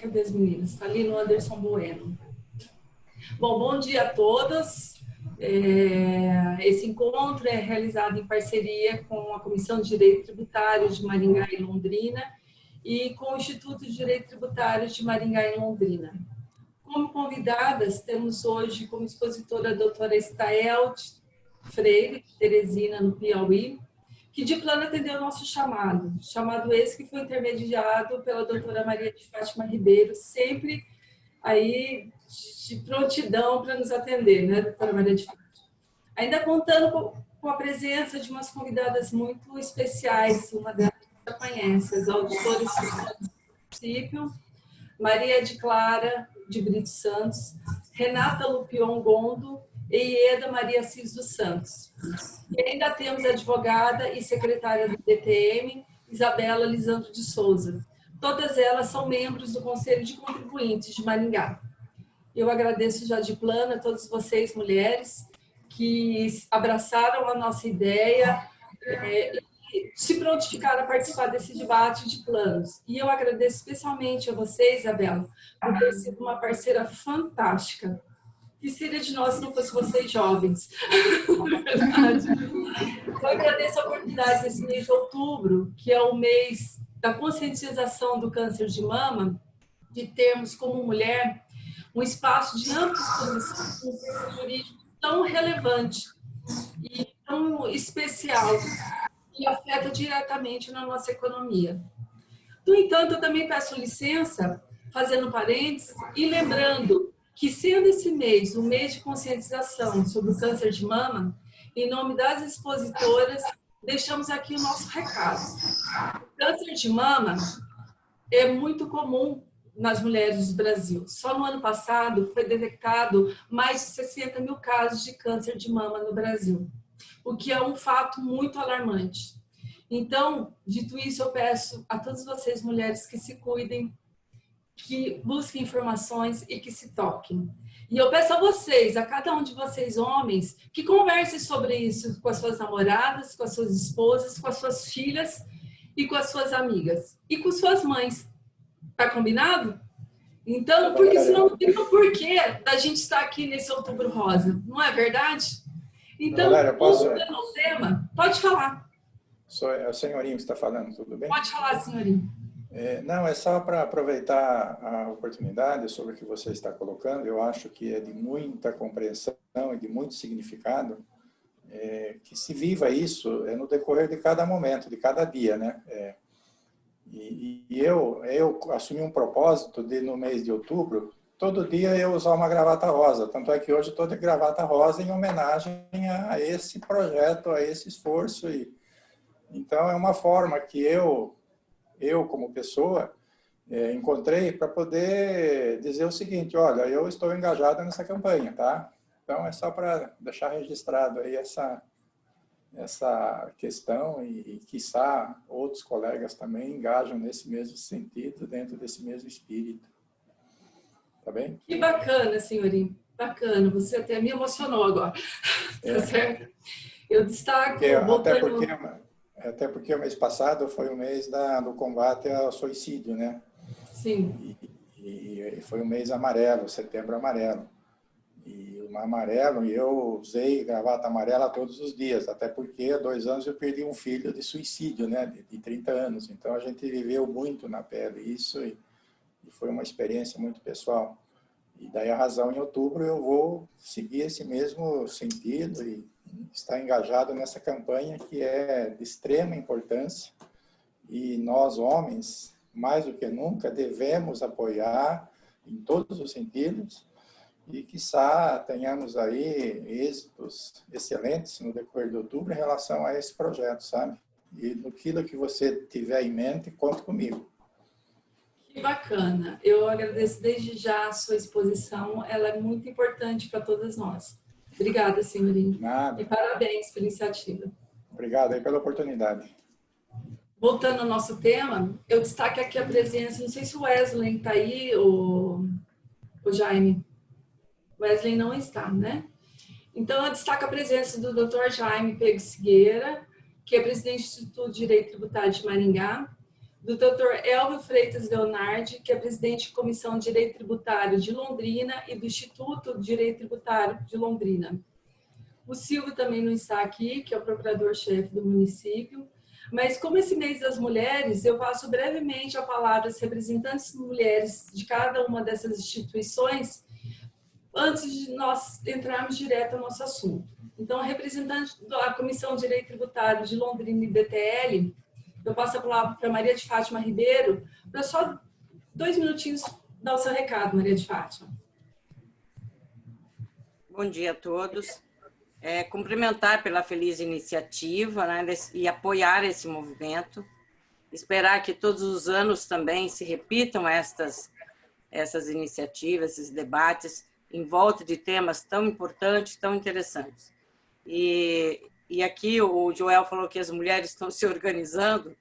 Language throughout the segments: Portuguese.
Cadê as meninas? Está ali no Anderson Bueno. Bom dia a todas. Esse encontro é realizado em parceria com a Comissão de Direito Tributário de Maringá e Londrina e com o Instituto de Direito Tributário de Maringá e Londrina. Como convidadas, temos hoje como expositora a doutora Estael Freire, de Teresina, no Piauí, que de plano atendeu o nosso chamado esse que foi intermediado pela doutora Maria de Fátima Ribeiro, sempre aí de prontidão para nos atender, né, doutora Maria de Fátima? Ainda contando com a presença de umas convidadas muito especiais, uma delas já conhece, as auditoras do município, Maria de Clara de Brito Santos, Renata Lupion Gondo e Ieda Maria Cis dos Santos. E ainda temos a advogada e secretária do DTM, Isabela Lisandro de Souza. Todas elas são membros do Conselho de Contribuintes de Maringá. Eu agradeço já de plano a todas vocês, mulheres, que abraçaram a nossa ideia e se prontificaram a participar desse debate de planos. E eu agradeço especialmente a você, Isabela, por ter sido uma parceira fantástica. Que seria de nós se não fosse vocês jovens? Verdade. Eu agradeço a oportunidade desse mês de outubro, que é o mês da conscientização do câncer de mama, de termos como mulher um espaço de ampla exposição, um tema jurídico tão relevante e tão especial, que afeta diretamente na nossa economia. No entanto, eu também peço licença, fazendo parênteses, e lembrando que, sendo esse mês um mês de conscientização sobre o câncer de mama, em nome das expositoras, deixamos aqui o nosso recado. O câncer de mama é muito comum nas mulheres do Brasil. Só no ano passado foi detectado mais de 60 mil casos de câncer de mama no Brasil, o que é um fato muito alarmante. Então, dito isso, eu peço a todas vocês, mulheres, que se cuidem, que busquem informações e que se toquem. E eu peço a vocês, a cada um de vocês, homens, que conversem sobre isso com as suas namoradas, com as suas esposas, com as suas filhas e com as suas amigas. E com suas mães. Tá combinado? Então, porque senão não tem o porquê da gente estar aqui nesse Outubro Rosa. Não é verdade? Então, voltando ao tema, pode falar. É o senhorinho que está falando, tudo bem? Pode falar, senhorinho. Não, é só para aproveitar a oportunidade sobre o que você está colocando. Eu acho que é de muita compreensão e de muito significado que se viva isso no decorrer de cada momento, de cada dia, né? E eu assumi um propósito de, no mês de outubro, todo dia eu usar uma gravata rosa. Tanto é que hoje estou de gravata rosa em homenagem a esse projeto, a esse esforço. Então, é uma forma que eu como pessoa, encontrei para poder dizer o seguinte: olha, eu estou engajada nessa campanha, tá? Então, é só para deixar registrado aí essa questão e quiçá, outros colegas também engajam nesse mesmo sentido, dentro desse mesmo espírito. Tá bem? Que bacana, senhorinho. Bacana. Você até me emocionou agora. Tá certo? Eu destaco... Até porque o mês passado foi o mês do combate ao suicídio, né? Sim. E foi um mês amarelo, setembro amarelo. E o amarelo, eu usei gravata amarela todos os dias, até porque há 2 anos eu perdi um filho de suicídio, né? De 30 anos. Então a gente viveu muito na pele isso e foi uma experiência muito pessoal. E daí a razão, em outubro eu vou seguir esse mesmo sentido e está engajado nessa campanha que é de extrema importância e nós, homens, mais do que nunca, devemos apoiar em todos os sentidos e, quiçá, tenhamos aí êxitos excelentes no decorrer de outubro em relação a esse projeto, sabe? E no que você tiver em mente, conte comigo. Que bacana. Eu agradeço desde já a sua exposição, ela é muito importante para todas nós. Obrigada, senhorinho. Nada. E parabéns pela iniciativa. Obrigado aí pela oportunidade. Voltando ao nosso tema, eu destaco aqui a presença, não sei se o Wesley está aí, o Jaime. Wesley não está, né? Então, eu destaco a presença do Dr. Jaime Pego Sigueira, que é presidente do Instituto de Direito Tributário de Maringá, do Dr. Elvio Freitas Leonardi, que é presidente da Comissão de Direito Tributário de Londrina e do Instituto de Direito Tributário de Londrina. O Silvio também não está aqui, que é o procurador-chefe do município. Mas como esse mês das mulheres, eu passo brevemente a palavra às representantes mulheres de cada uma dessas instituições, antes de nós entrarmos direto ao nosso assunto. Então, a representante da Comissão de Direito Tributário de Londrina e DTL, eu passo a palavra para Maria de Fátima Ribeiro, para só 2 minutinhos dar o seu recado, Maria de Fátima. Bom dia a todos. Cumprimentar pela feliz iniciativa, né, e apoiar esse movimento. Esperar que todos os anos também se repitam essas iniciativas, esses debates, em volta de temas tão importantes, tão interessantes. E aqui o Joel falou que as mulheres estão se organizando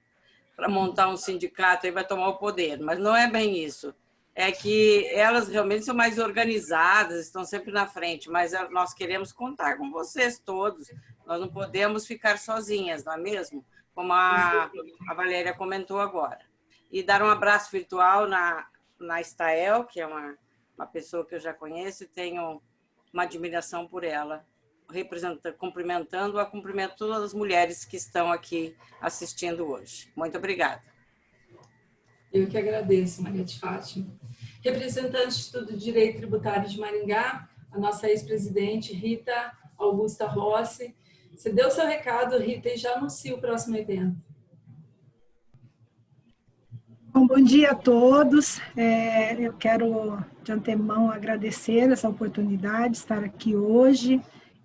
para montar um sindicato e vai tomar o poder, mas não é bem isso. É que elas realmente são mais organizadas, estão sempre na frente, mas nós queremos contar com vocês todos. Nós não podemos ficar sozinhas, não é mesmo? Como a Valéria comentou agora. E dar um abraço virtual na Estael, que é uma pessoa que eu já conheço e tenho uma admiração por ela. Cumprimentando-a, cumprimento todas as mulheres que estão aqui assistindo hoje. Muito obrigada. Eu que agradeço, Maria de Fátima. Representante do Instituto de Direito Tributário de Maringá, a nossa ex-presidente Rita Augusta Rossi. Você deu seu recado, Rita, e já anuncia o próximo evento. Bom dia a todos. Eu quero, de antemão, agradecer essa oportunidade de estar aqui hoje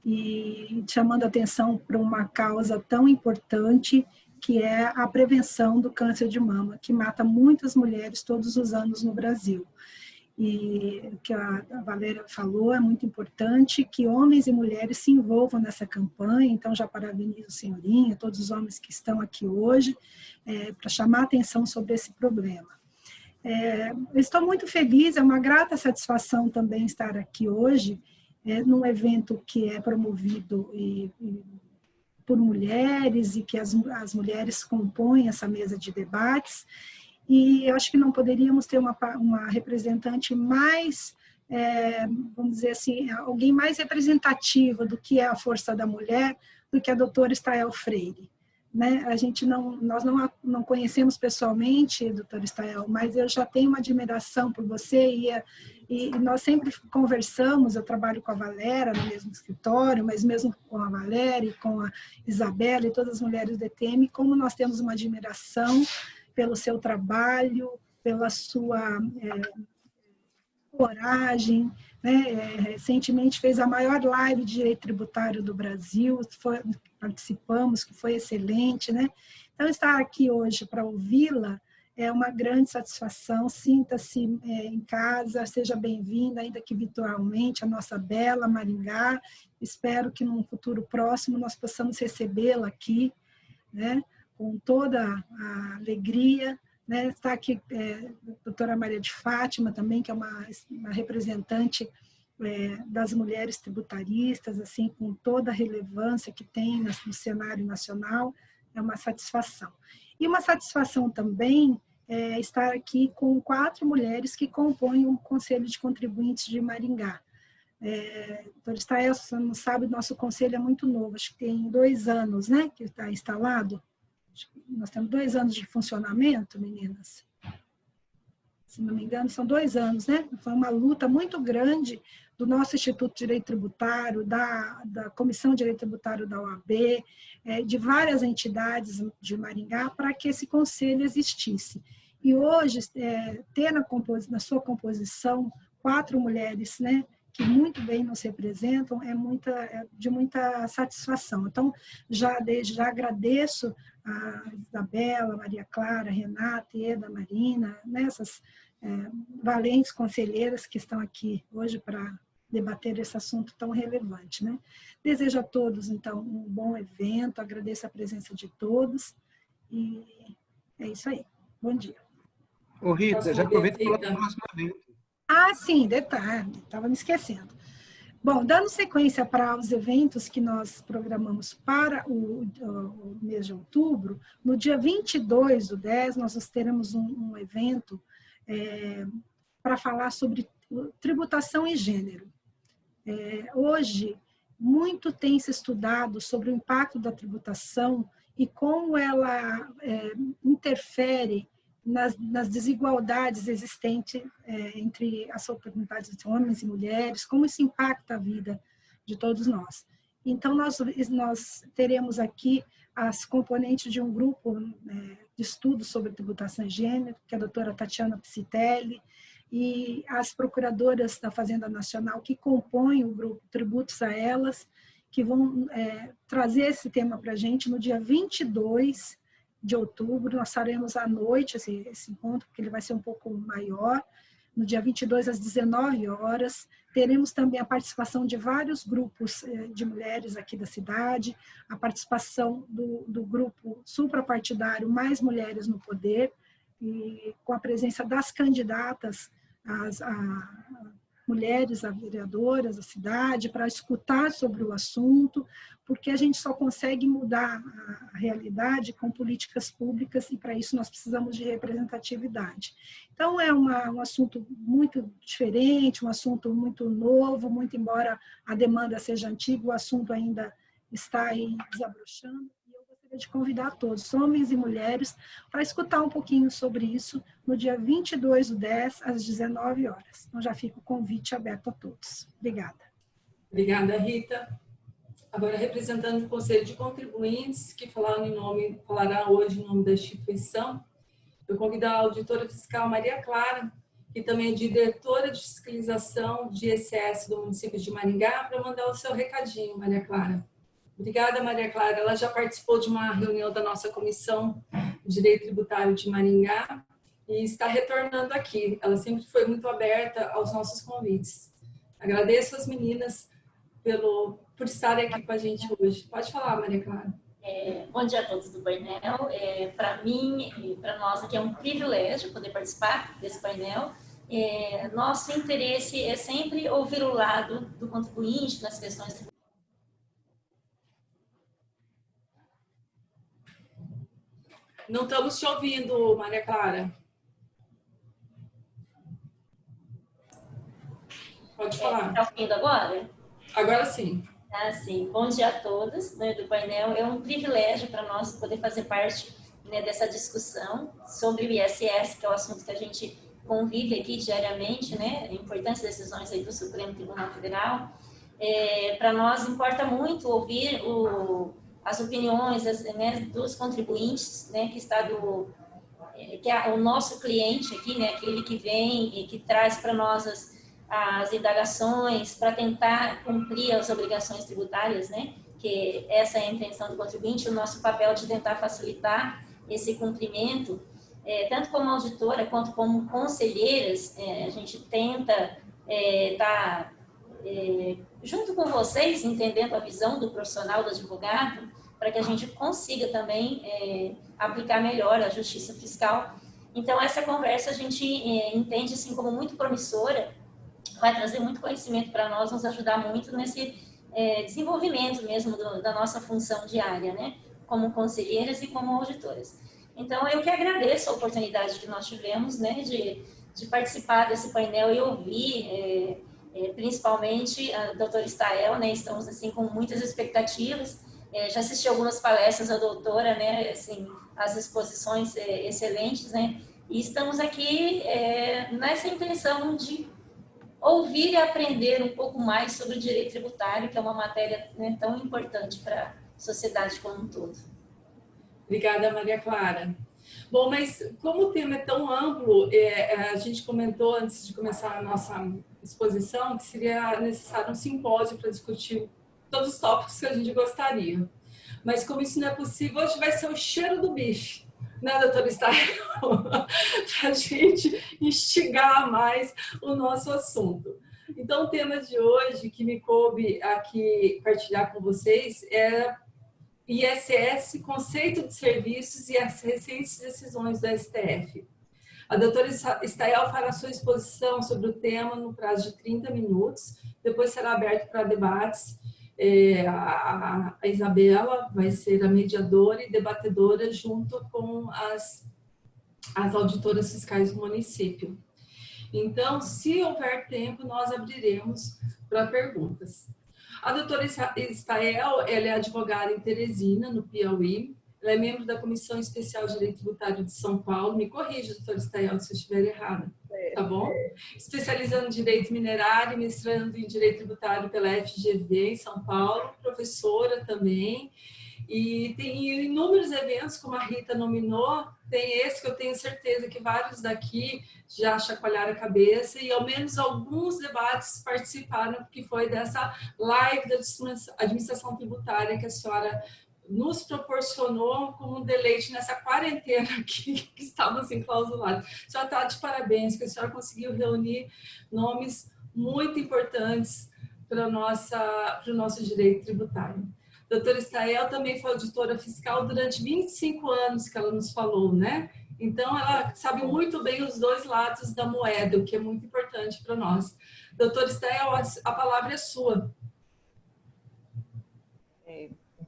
e chamando a atenção para uma causa tão importante, que é a prevenção do câncer de mama, que mata muitas mulheres todos os anos no Brasil. E o que a Valéria falou é muito importante, que homens e mulheres se envolvam nessa campanha. Então, já parabenizo a senhorinha, todos os homens que estão aqui hoje, para chamar a atenção sobre esse problema. Eu estou muito feliz, é uma grata satisfação também estar aqui hoje, num evento que é promovido por mulheres e que as mulheres compõem essa mesa de debates. E eu acho que não poderíamos ter uma representante mais, vamos dizer assim, alguém mais representativa do que é a força da mulher, do que a doutora Estael Freire. Né? Nós não conhecemos pessoalmente, doutora Estael, mas eu já tenho uma admiração por você e nós sempre conversamos. Eu trabalho com a Valéria no mesmo escritório, mas mesmo com a Valéria e com a Isabela e todas as mulheres do ETM, como nós temos uma admiração pelo seu trabalho, pela sua coragem, né? Recentemente fez a maior live de direito tributário do Brasil, participamos, que foi excelente, né? Então, estar aqui hoje para ouvi-la é uma grande satisfação. Sinta-se em casa, seja bem-vinda, ainda que virtualmente, a nossa bela Maringá. Espero que num futuro próximo nós possamos recebê-la aqui, né? Com toda a alegria, né? Está aqui a doutora Maria de Fátima também, que é uma representante das mulheres tributaristas, assim, com toda a relevância que tem no cenário nacional. É uma satisfação. E uma satisfação também estar aqui com 4 mulheres que compõem o Conselho de Contribuintes de Maringá. Doutora Estael, você não sabe, nosso conselho é muito novo, acho que tem 2 anos, né, que está instalado. Nós temos 2 anos de funcionamento, meninas. Se não me engano, são 2 anos, né? Foi uma luta muito grande do nosso Instituto de Direito Tributário, da Comissão de Direito Tributário da OAB, de várias entidades de Maringá, para que esse conselho existisse. E hoje, ter na sua composição 4 mulheres, né, que muito bem nos representam, é de muita satisfação. Então, desde já agradeço a Isabela, Maria Clara, Renata, Eda, Marina, essas valentes conselheiras que estão aqui hoje para debater esse assunto tão relevante, né? Desejo a todos, então, um bom evento, agradeço a presença de todos e é isso aí. Bom dia. Ô Rita, já aproveita para falar do próximo evento. Sim, detalhe, estava me esquecendo. Bom, dando sequência para os eventos que nós programamos para o mês de outubro, no dia 22/10, nós teremos um evento para falar sobre tributação e gênero. Hoje, muito tem se estudado sobre o impacto da tributação e como ela interfere nas desigualdades existentes entre as oportunidades de homens e mulheres, como isso impacta a vida de todos nós. Então, nós teremos aqui as componentes de um grupo de estudos sobre tributação e gênero, que é a doutora Tatiana Psitelli, e as procuradoras da Fazenda Nacional que compõem o grupo Tributos a Elas, que vão trazer esse tema para a gente no dia 22 de outubro. Nós faremos à noite esse encontro, porque ele vai ser um pouco maior. No dia 22, às 19 horas, teremos também a participação de vários grupos de mulheres aqui da cidade, a participação do grupo suprapartidário Mais Mulheres no Poder, e com a presença das candidatas, as mulheres, as vereadoras da cidade, para escutar sobre o assunto, porque a gente só consegue mudar a realidade com políticas públicas e para isso nós precisamos de representatividade. Então é um assunto muito diferente, um assunto muito novo, muito embora a demanda seja antiga, o assunto ainda está aí desabrochando. De convidar todos, homens e mulheres, para escutar um pouquinho sobre isso no dia 22/10, às 19 horas. Então, já fica o convite aberto a todos. Obrigada. Obrigada, Rita. Agora, representando o Conselho de Contribuintes, que falará hoje em nome da instituição, eu convido a auditora fiscal Maria Clara, que também é diretora de fiscalização de ICS do município de Maringá, para mandar o seu recadinho, Maria Clara. Obrigada, Maria Clara. Ela já participou de uma reunião da nossa Comissão de Direito Tributário de Maringá e está retornando aqui. Ela sempre foi muito aberta aos nossos convites. Agradeço às meninas por estarem aqui com a gente hoje. Pode falar, Maria Clara. Bom dia a todos do painel. Para mim e para nós aqui é um privilégio poder participar desse painel. Nosso interesse é sempre ouvir o lado do contribuinte nas questões tributárias. Não estamos te ouvindo, Maria Clara. Pode falar. Está ouvindo agora? Agora sim. Sim. Bom dia a todos do painel. É um privilégio para nós poder fazer parte dessa discussão sobre o ISS, que é o assunto que a gente convive aqui diariamente, importantes decisões aí do Supremo Tribunal Federal. Para nós importa muito ouvir as opiniões dos contribuintes, que é o nosso cliente aqui, aquele que vem e que traz para nós as indagações para tentar cumprir as obrigações tributárias, que essa é a intenção do contribuinte, o nosso papel de tentar facilitar esse cumprimento, tanto como auditora quanto como conselheiras, a gente tenta estar junto com vocês, entendendo a visão do profissional, do advogado, para que a gente consiga também aplicar melhor a justiça fiscal. Então, essa conversa a gente entende assim, como muito promissora, vai trazer muito conhecimento para nós, nos ajudar muito nesse desenvolvimento mesmo da nossa função diária, como conselheiras e como auditoras. Então, eu que agradeço a oportunidade que nós tivemos, de participar desse painel e ouvir, principalmente a doutora Stael, estamos assim com muitas expectativas. Já assisti algumas palestras da doutora, assim, as exposições excelentes, e estamos aqui nessa intenção de ouvir e aprender um pouco mais sobre o direito tributário, que é uma matéria tão importante para a sociedade como um todo. Obrigada, Maria Clara. Bom, mas como o tema é tão amplo, a gente comentou antes de começar a nossa exposição que seria necessário um simpósio para discutir todos os tópicos que a gente gostaria. Mas como isso não é possível, hoje vai ser o cheiro do bife, doutora Stael? Para a gente instigar mais o nosso assunto. Então, o tema de hoje que me coube aqui partilhar com vocês é ISS, conceito de serviços e as recentes decisões do STF. A doutora Stael fará sua exposição sobre o tema no prazo de 30 minutos, depois será aberto para debates. A Isabela vai ser a mediadora e debatedora junto com as auditoras fiscais do município. Então, se houver tempo, nós abriremos para perguntas. A doutora Stael, ela é advogada em Teresina, no Piauí. Ela é membro da Comissão Especial de Direito Tributário de São Paulo. Me corrija, doutora Stael, se eu estiver errada, tá bom? Especializando em Direito Minerário, mestrando em Direito Tributário pela FGV em São Paulo, professora também. E tem inúmeros eventos, como a Rita nominou, tem esse que eu tenho certeza que vários daqui já chacoalharam a cabeça e ao menos alguns debates participaram, que foi dessa live da administração tributária que a senhora nos proporcionou como um deleite nessa quarentena aqui, que estávamos enclausulados. A senhora está de parabéns, que a senhora conseguiu reunir nomes muito importantes para o nosso direito tributário. A doutora Stael também foi auditora fiscal durante 25 anos, que ela nos falou, né? Então, ela sabe muito bem os dois lados da moeda, o que é muito importante para nós. Doutora Stael, a palavra é sua.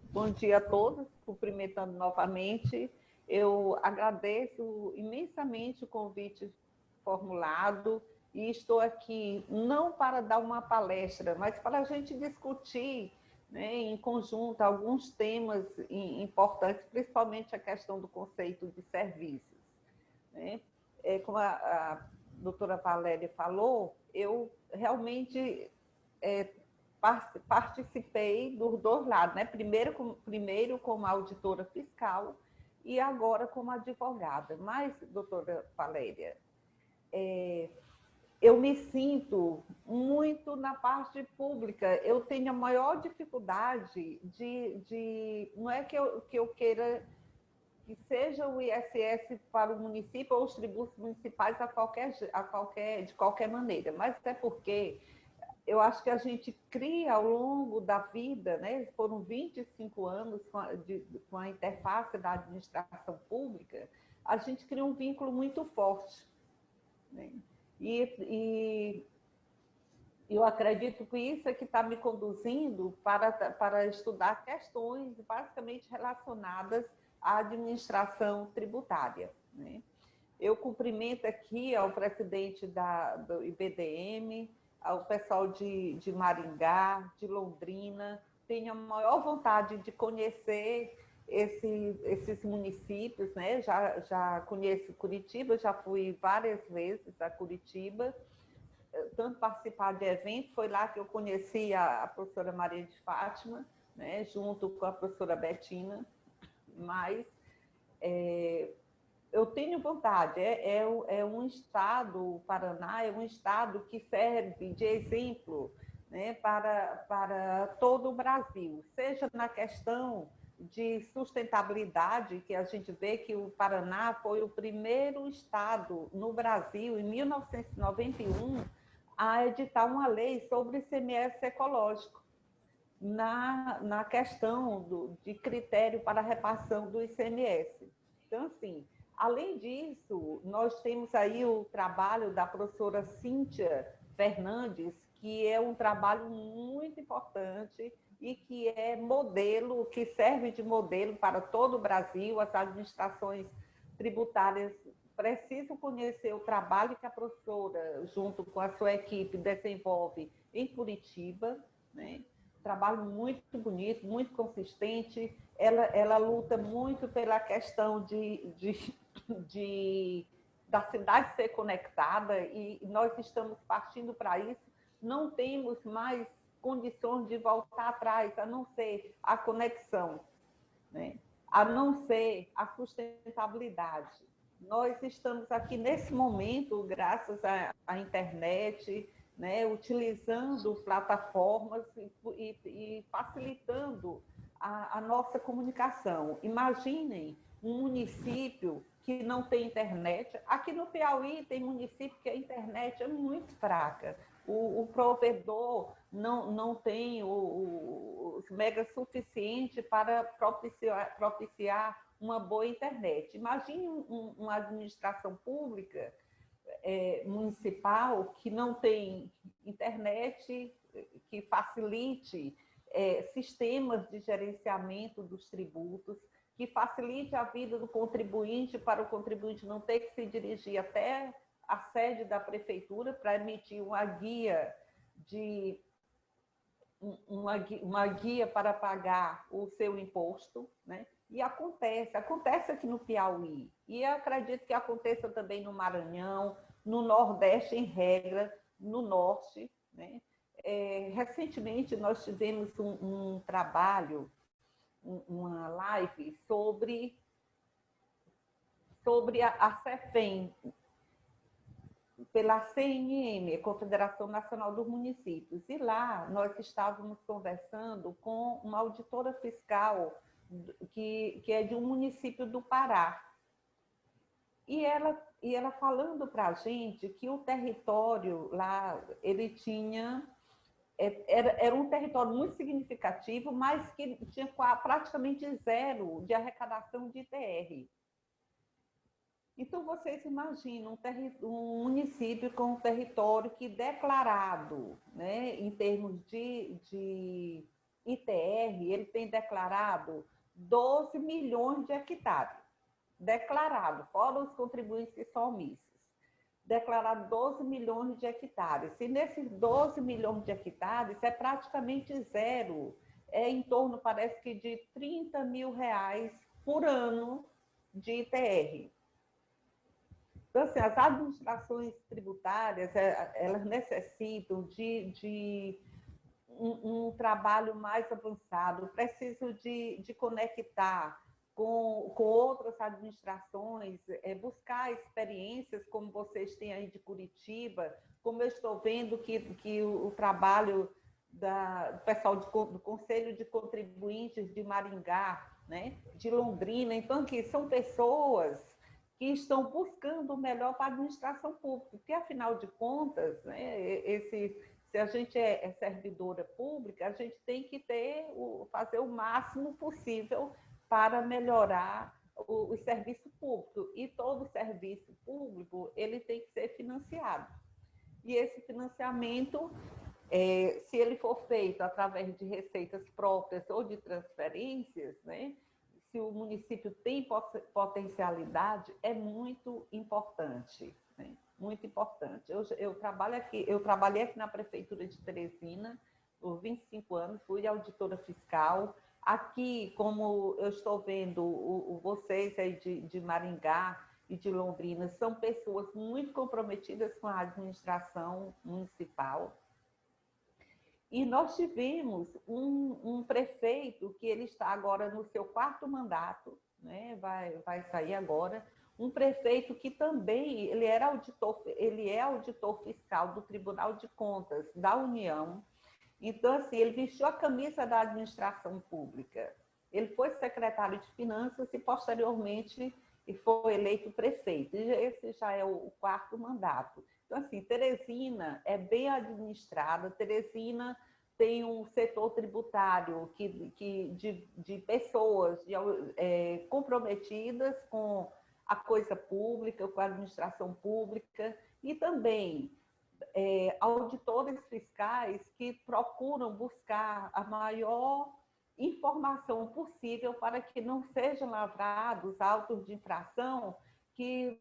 Bom dia a todos, cumprimentando novamente. Eu agradeço imensamente o convite formulado e estou aqui não para dar uma palestra, mas para a gente discutir, né, em conjunto alguns temas importantes, principalmente a questão do conceito de serviços. Né? Como a doutora Valéria falou, eu realmente participei dos dois lados, né? Primeiro como auditora fiscal e agora como advogada. Mas, doutora Valéria, eu me sinto muito na parte pública. Eu tenho a maior dificuldade não é que eu queira que seja o ISS para o município ou os tributos municipais de qualquer maneira, mas é porque eu acho que a gente cria ao longo da vida, né? Foram 25 anos com a interface da administração pública, a gente cria um vínculo muito forte, né? E eu acredito que isso é que está me conduzindo para estudar questões basicamente relacionadas à administração tributária, né? Eu cumprimento aqui ao presidente do IBDM, ao pessoal de Maringá, de Londrina. Tenho a maior vontade de conhecer esses municípios, né? Já conheço Curitiba, já fui várias vezes a Curitiba, tanto participar de eventos, foi lá que eu conheci a professora Maria de Fátima, né? Junto com a professora Betina, mas eu tenho vontade, é um estado, o Paraná é um estado que serve de exemplo, né, para todo o Brasil, seja na questão de sustentabilidade, que a gente vê que o Paraná foi o primeiro estado no Brasil, em 1991, a editar uma lei sobre ICMS ecológico, na questão de critério para a repartição do ICMS. Então, assim, além disso, nós temos aí o trabalho da professora Cíntia Fernandes, que é um trabalho muito importante e que é modelo, que serve de modelo para todo o Brasil. As administrações tributárias precisam conhecer o trabalho que a professora, junto com a sua equipe, desenvolve em Curitiba, né? Trabalho muito bonito, muito consistente. Ela luta muito pela questão da cidade ser conectada e nós estamos partindo para isso. Não temos mais condições de voltar atrás, a não ser a conexão, né? A não ser a sustentabilidade. Nós estamos aqui nesse momento, graças à internet, né, utilizando plataformas e facilitando a nossa comunicação. Imaginem um município que não tem internet. Aqui no Piauí tem município que a internet é muito fraca. O provedor não tem os megas suficientes para propiciar uma boa internet. Imagine uma administração pública municipal que não tem internet que facilite sistemas de gerenciamento dos tributos, que facilite a vida do contribuinte para o contribuinte não ter que se dirigir até a sede da prefeitura para emitir uma guia para pagar o seu imposto, né? E acontece aqui no Piauí, e eu acredito que aconteça também no Maranhão, no Nordeste em regra, no Norte, né? Recentemente nós tivemos um trabalho, uma live sobre a CEFEM, pela CNM, Confederação Nacional dos Municípios. E lá nós estávamos conversando com uma auditora fiscal que é de um município do Pará. E ela falando para a gente que o território lá, ele tinha... Era um território muito significativo, mas que tinha praticamente zero de arrecadação de ITR. Então, vocês imaginam um município com um território que declarado, né, em termos de ITR, ele tem declarado 12 milhões de hectares. Declarado, fora os contribuintes que são omissos. Declarado 12 milhões de hectares. E nesses 12 milhões de hectares é praticamente zero. É em torno, parece que, de R$30 mil por ano de ITR. Então, assim, as administrações tributárias, elas necessitam de um trabalho mais avançado, precisam de conectar com outras administrações, buscar experiências como vocês têm aí de Curitiba, como eu estou vendo que o trabalho do pessoal do Conselho de Contribuintes de Maringá, né, de Londrina. Então, aqui são pessoas que estão buscando o melhor para a administração pública, porque, afinal de contas, né, se a gente é servidora pública, a gente tem que fazer o máximo possível para melhorar o serviço público. E todo serviço público ele tem que ser financiado. E esse financiamento, se ele for feito através de receitas próprias ou de transferências, né, se o município tem potencialidade, é muito importante, né? Muito importante. Eu trabalhei aqui na Prefeitura de Teresina por 25 anos, fui auditora fiscal. Aqui, como eu estou vendo, vocês aí de Maringá e de Londrina são pessoas muito comprometidas com a administração municipal. E nós tivemos um prefeito que ele está agora no seu 4º mandato, né? Vai sair agora, um prefeito que também ele é auditor fiscal do Tribunal de Contas da União. Então, assim, ele vestiu a camisa da administração pública. Ele foi secretário de Finanças e, posteriormente, foi eleito prefeito. E esse já é o 4º mandato. Então, assim, Teresina é bem administrada. Teresina tem um setor tributário de pessoas comprometidas com a coisa pública, com a administração pública, e também auditores fiscais que procuram buscar a maior informação possível para que não sejam lavrados autos de infração que,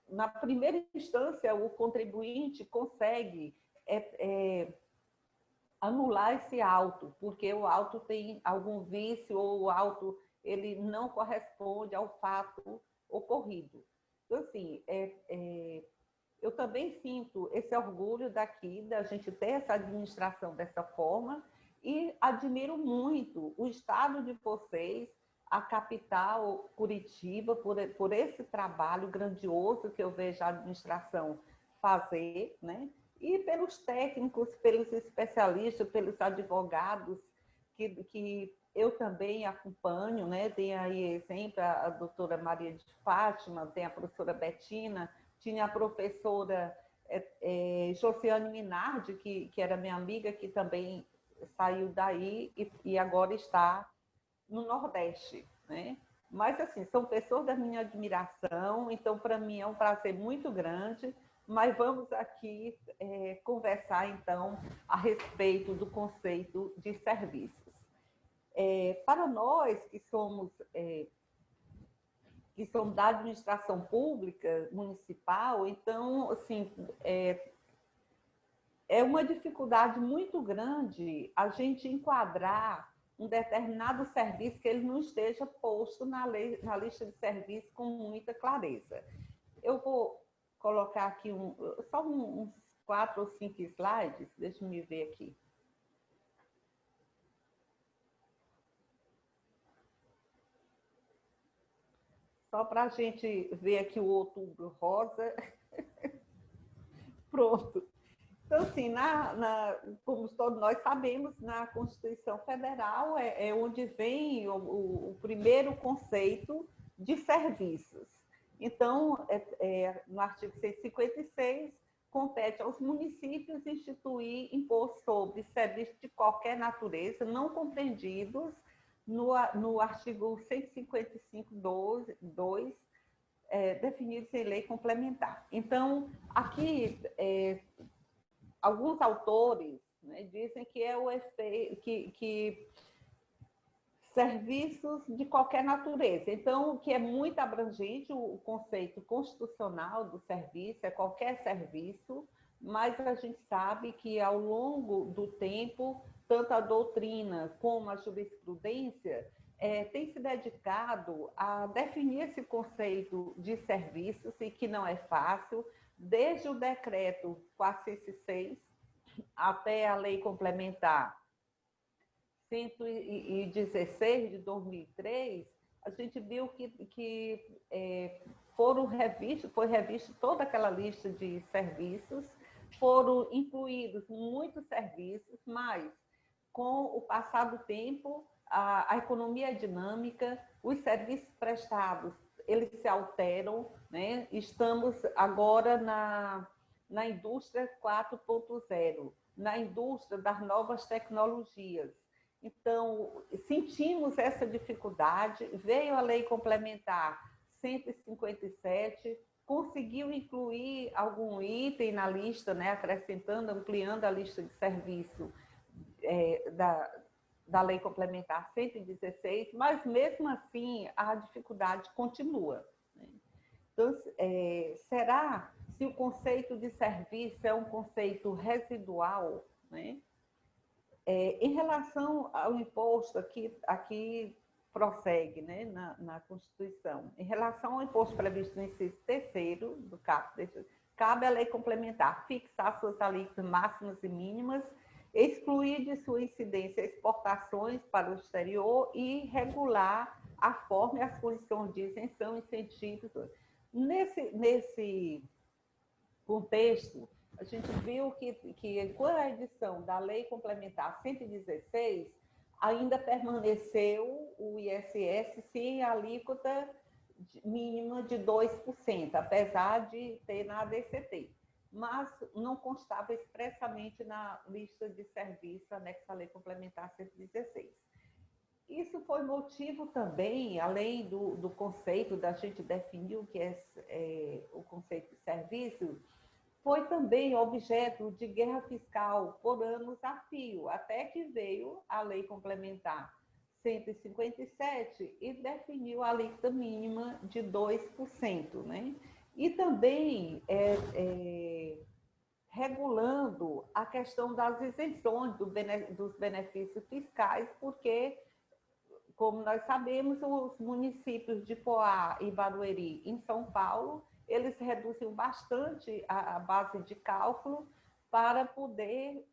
na primeira instância, o contribuinte consegue anular esse auto, porque o auto tem algum vício ou o auto ele não corresponde ao fato ocorrido. Então, assim, eu também sinto esse orgulho daqui, da gente ter essa administração dessa forma, e admiro muito o estado de vocês, a capital Curitiba, por esse trabalho grandioso que eu vejo a administração fazer, né? E pelos técnicos, pelos especialistas, pelos advogados, que eu também acompanho, né? Tem aí sempre a doutora Maria de Fátima, tem a professora Betina, tinha a professora Josiane Minardi, que era minha amiga, que também saiu daí e agora está no Nordeste, né? Mas, assim, são pessoas da minha admiração, então, para mim, é um prazer muito grande. Mas vamos aqui conversar, então, a respeito do conceito de serviços. Para nós que somos da administração pública municipal, então, assim, é uma dificuldade muito grande a gente enquadrar um determinado serviço que ele não esteja posto na lista de serviços com muita clareza. Eu vou colocar aqui só uns 4 ou 5 slides, deixa eu me ver aqui. Só para a gente ver aqui o Outubro Rosa. Pronto. Então, assim, como todos nós sabemos, na Constituição Federal é onde vem o primeiro conceito de serviços. Então, no artigo 156, compete aos municípios instituir imposto sobre serviços de qualquer natureza, não compreendidos no artigo 155.2, definidos em lei complementar. Então, aqui, alguns autores, né, dizem que é o efeito que serviços de qualquer natureza. Então, que é muito abrangente o conceito constitucional do serviço, é qualquer serviço, mas a gente sabe que ao longo do tempo, tanto a doutrina como a jurisprudência tem se dedicado a definir esse conceito de serviços, e que não é fácil, desde o decreto 406 até a lei complementar 116 de 2003, a gente viu que foi revista toda aquela lista de serviços, foram incluídos muitos serviços, mas com o passar do tempo, a economia é dinâmica, os serviços prestados, eles se alteram, né? Estamos agora na indústria 4.0, na indústria das novas tecnologias. Então, sentimos essa dificuldade, veio a lei complementar 157, conseguiu incluir algum item na lista, né, acrescentando, ampliando a lista de serviço da lei complementar 116, mas mesmo assim a dificuldade continua. Né? Então, será se o conceito de serviço é um conceito residual, né? Em relação ao imposto, aqui prossegue, né, na Constituição, em relação ao imposto previsto no inciso 3º do caput, cabe à lei complementar fixar suas alíquotas máximas e mínimas, excluir de sua incidência exportações para o exterior e regular a forma e as condições de isenção, incentivos. Nesse contexto, a gente viu que com a edição da Lei Complementar 116, ainda permaneceu o ISS sem alíquota mínima de 2%, apesar de ter na ADCT, mas não constava expressamente na lista de serviços anexa à Lei Complementar 116. Isso foi motivo também, além do conceito da gente definir o que é o conceito de serviço, foi também objeto de guerra fiscal por anos a fio, até que veio a Lei Complementar 157 e definiu a alíquota mínima de 2%, né? E também regulando a questão das isenções dos benefícios fiscais, porque, como nós sabemos, os municípios de Poá e Barueri, em São Paulo, eles reduziam bastante a base de cálculo para poder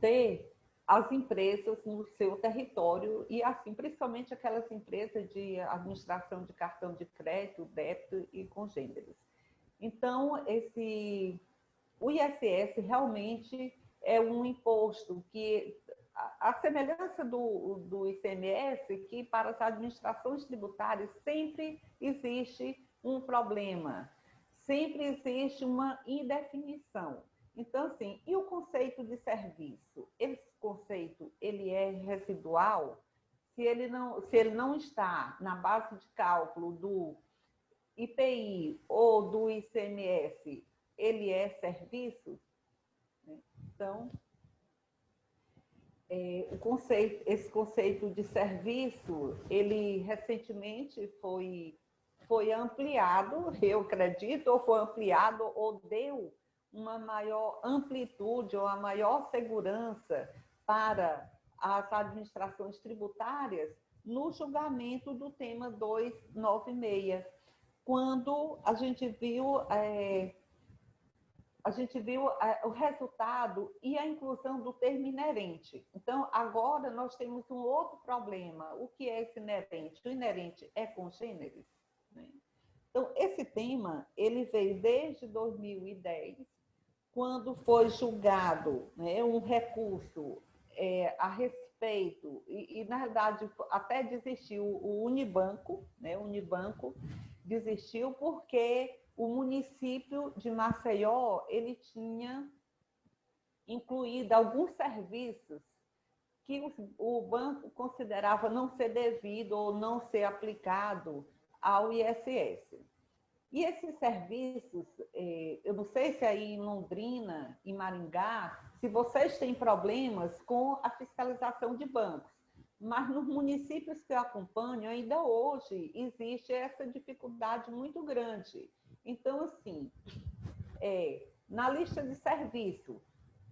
ter as empresas no seu território, e assim, principalmente aquelas empresas de administração de cartão de crédito, débito e congêneres. Então, o ISS realmente é um imposto que, a semelhança do ICMS, que para as administrações tributárias sempre existe um problema, sempre existe uma indefinição. Então, assim, e o conceito de serviço? Esse conceito, ele é residual? se ele não está na base de cálculo do IPI ou do ICMS, ele é serviço, né? Então, esse conceito de serviço, ele recentemente foi ampliado, eu acredito, ou foi ampliado, ou deu uma maior amplitude, ou uma maior segurança para as administrações tributárias no julgamento do tema 296, quando a gente viu o resultado e a inclusão do termo inerente. Então, agora nós temos um outro problema. O que é esse inerente? O inerente é congêneres, né? Então, esse tema, ele veio desde 2010, quando foi julgado, né, um recurso a respeito, na verdade, até desistiu o Unibanco, né, o Unibanco desistiu porque o município de Maceió, ele tinha incluído alguns serviços que o banco considerava não ser devido ou não ser aplicado ao ISS. E esses serviços, eu não sei se aí em Londrina, em Maringá, se vocês têm problemas com a fiscalização de bancos, mas nos municípios que eu acompanho, ainda hoje existe essa dificuldade muito grande. Então, assim, na lista de serviço,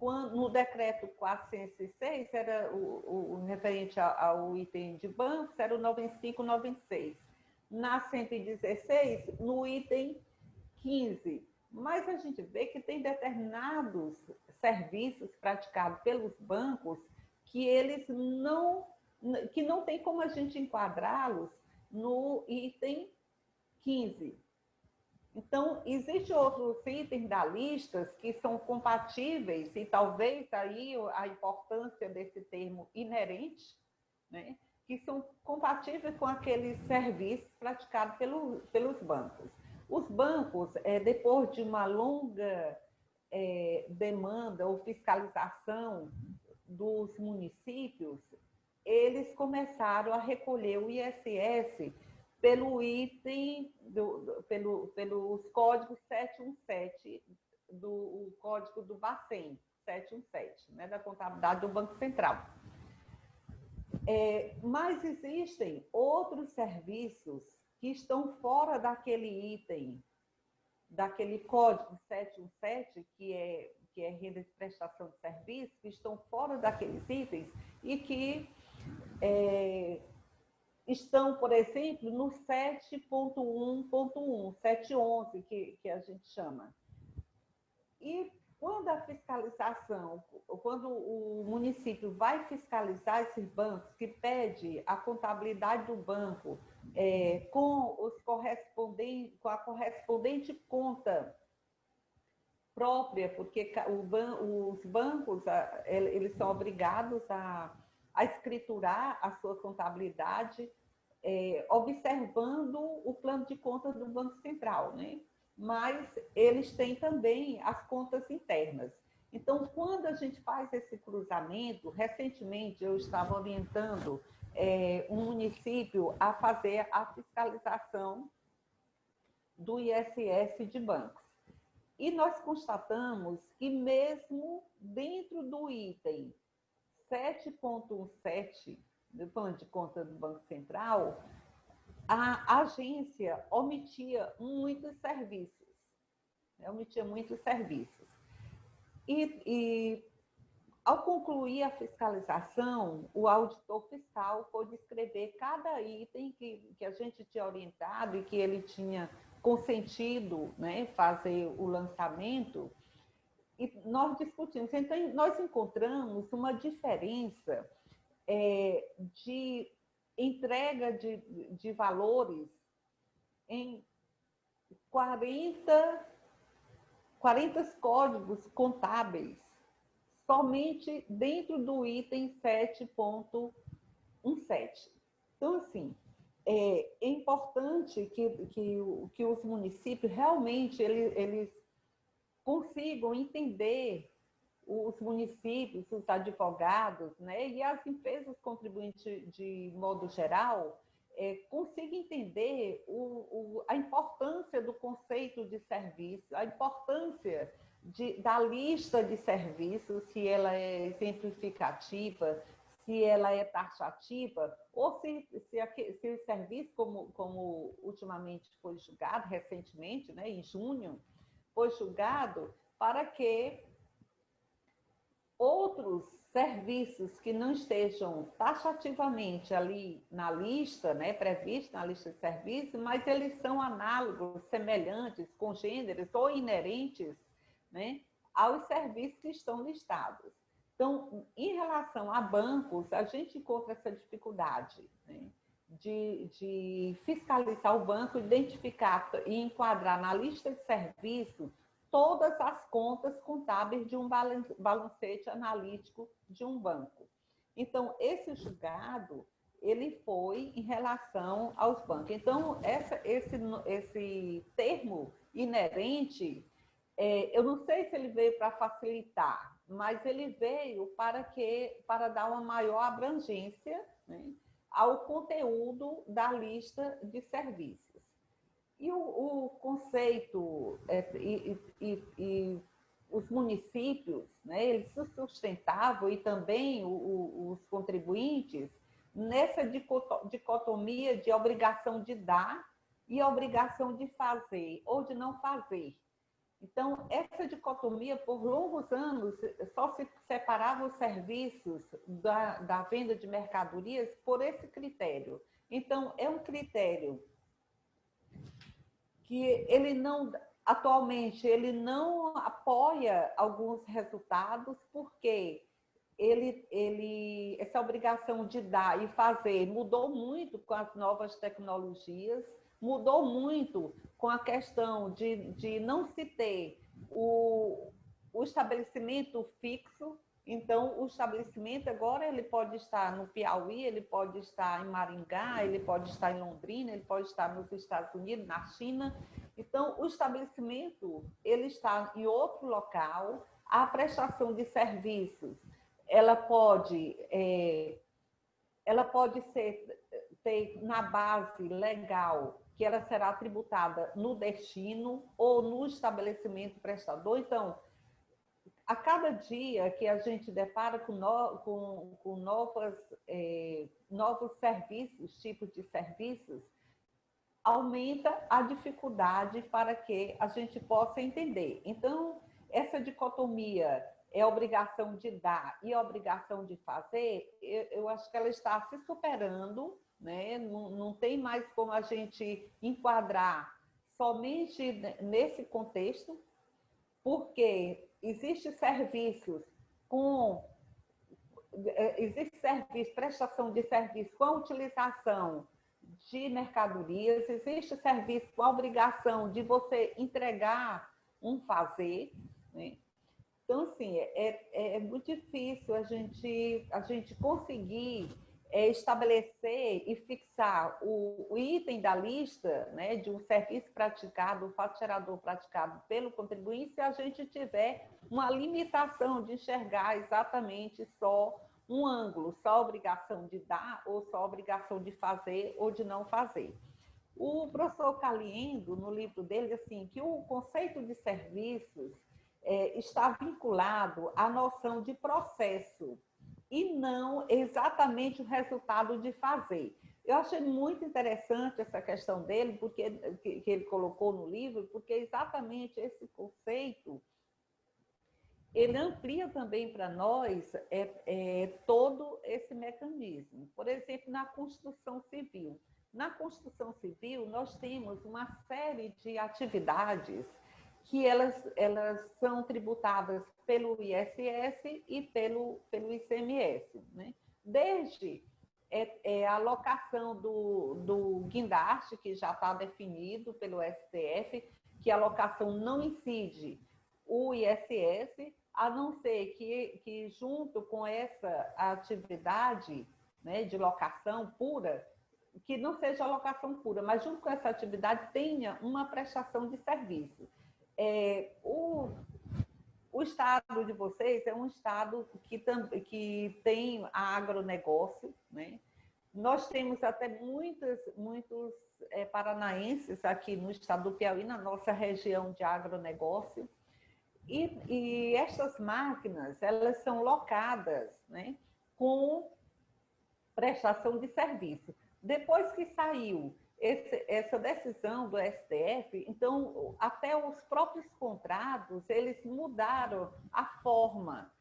no decreto 406, era o referente ao item de bancos, era o 9596. Na 116, no item 15. Mas a gente vê que tem determinados serviços praticados pelos bancos que eles não tem como a gente enquadrá-los no item 15. Então, existem outros itens da lista que são compatíveis, e talvez aí a importância desse termo inerente, né, que são compatíveis com aqueles serviços praticados pelos bancos. Os bancos, depois de uma longa demanda ou fiscalização dos municípios, eles começaram a recolher o ISS pelo item, pelos códigos 717, do código do Bacen, 717, né, da contabilidade do Banco Central. Mas existem outros serviços que estão fora daquele item, daquele código 717, que é renda de prestação de serviço, que estão fora daqueles itens e que estão, por exemplo, no 7.1.1, 711, que a gente chama. E quando a fiscalização, quando o município vai fiscalizar esses bancos, que pede a contabilidade do banco com a correspondente conta própria, porque os bancos eles são obrigados a escriturar a sua contabilidade, observando o plano de contas do Banco Central, né? Mas eles têm também as contas internas. Então, quando a gente faz esse cruzamento, recentemente eu estava orientando um município a fazer a fiscalização do ISS de bancos. E nós constatamos que mesmo dentro do item 7.17 do plano de conta do Banco Central, a agência omitia muitos serviços. E ao concluir a fiscalização, o auditor fiscal foi descrever cada item que a gente tinha orientado e que ele tinha consentido, né, fazer o lançamento, e nós discutimos. Então, nós encontramos uma diferença de entrega de valores em 40 códigos contábeis, somente dentro do item 7.17. Então, assim, é importante que os municípios realmente eles consigam entender os municípios, os advogados, né, e as empresas contribuintes de modo geral, consigam entender a importância do conceito de serviço, a importância da lista de serviços, se ela é exemplificativa, se ela é taxativa, ou se o serviço, como ultimamente foi julgado, recentemente, né, em junho, foi julgado para que outros serviços que não estejam taxativamente ali na lista, né, previstos na lista de serviços, mas eles são análogos, semelhantes, congêneres ou inerentes, né, aos serviços que estão listados. Então, em relação a bancos, a gente encontra essa dificuldade, né, de fiscalizar o banco, identificar e enquadrar na lista de serviços todas as contas contábeis de um balancete analítico de um banco. Então, esse julgado, ele foi em relação aos bancos. Então, esse termo inerente, eu não sei se ele veio para facilitar, mas ele veio para dar uma maior abrangência, né, ao conteúdo da lista de serviços. E o conceito e os municípios, né, eles se sustentavam, e também os contribuintes, nessa dicotomia de obrigação de dar e obrigação de fazer ou de não fazer. Então, essa dicotomia, por longos anos, só se separava os serviços da venda de mercadorias por esse critério. Então, é um critério que ele não, atualmente, ele não apoia alguns resultados, porque essa obrigação de dar e fazer mudou muito com as novas tecnologias, mudou muito com a questão de não se ter o estabelecimento fixo. Então, o estabelecimento agora ele pode estar no Piauí, ele pode estar em Maringá, ele pode estar em Londrina, ele pode estar nos Estados Unidos, na China. Então, o estabelecimento ele está em outro local. A prestação de serviços ela pode ter na base legal que ela será tributada no destino ou no estabelecimento prestador. Então, a cada dia que a gente depara com novos serviços, tipos de serviços, aumenta a dificuldade para que a gente possa entender. Então, essa dicotomia é obrigação de dar e obrigação de fazer, eu acho que ela está se superando, né? Não tem mais como a gente enquadrar somente nesse contexto, porque existe prestação de serviço com a utilização de mercadorias, existe serviço com a obrigação de você entregar um fazer, né? Então, assim, é muito difícil a gente conseguir estabelecer e fixar o item da lista, né, de um serviço praticado, um fato gerador praticado pelo contribuinte, se a gente tiver uma limitação de enxergar exatamente só um ângulo, só a obrigação de dar ou só a obrigação de fazer ou de não fazer. O professor Caliendo, no livro dele, assim, que o conceito de serviços está vinculado à noção de processo e não exatamente o resultado de fazer. Eu achei muito interessante essa questão dele, porque que ele colocou no livro, porque exatamente esse conceito ele amplia também para nós todo esse mecanismo. Por exemplo, na Constituição Civil. Na Constituição Civil, nós temos uma série de atividades que elas são tributadas pelo ISS e pelo ICMS, né? Desde a alocação do guindaste, que já está definido pelo STF, que a alocação não incide o ISS, a não ser que junto com essa atividade, né, de locação pura, que não seja locação pura, mas junto com essa atividade tenha uma prestação de serviço. O estado de vocês é um estado que tem agronegócio, né? Nós temos até muitos paranaenses aqui no estado do Piauí, na nossa região de agronegócio, e essas máquinas, elas são locadas, né, com prestação de serviço. Depois que saiu essa decisão do STF, então, até os próprios contratos, eles mudaram a forma.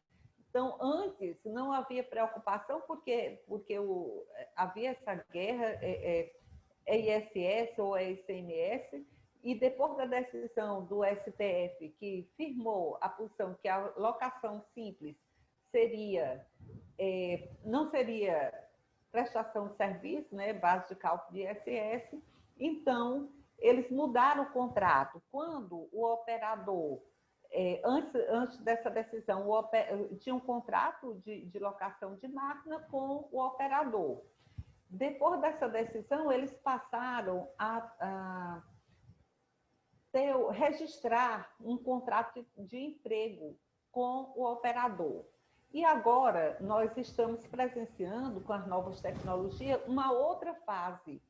Então, antes não havia preocupação, porque havia essa guerra, ISS ou ICMS, e depois da decisão do STF, que firmou a posição que a locação simples não seria prestação de serviço, né, base de cálculo de ISS, então eles mudaram o contrato. Quando o operador, antes dessa decisão, tinha um contrato de locação de máquina com o operador. Depois dessa decisão, eles passaram a registrar um contrato de emprego com o operador. E agora nós estamos presenciando, com as novas tecnologias, uma outra fase,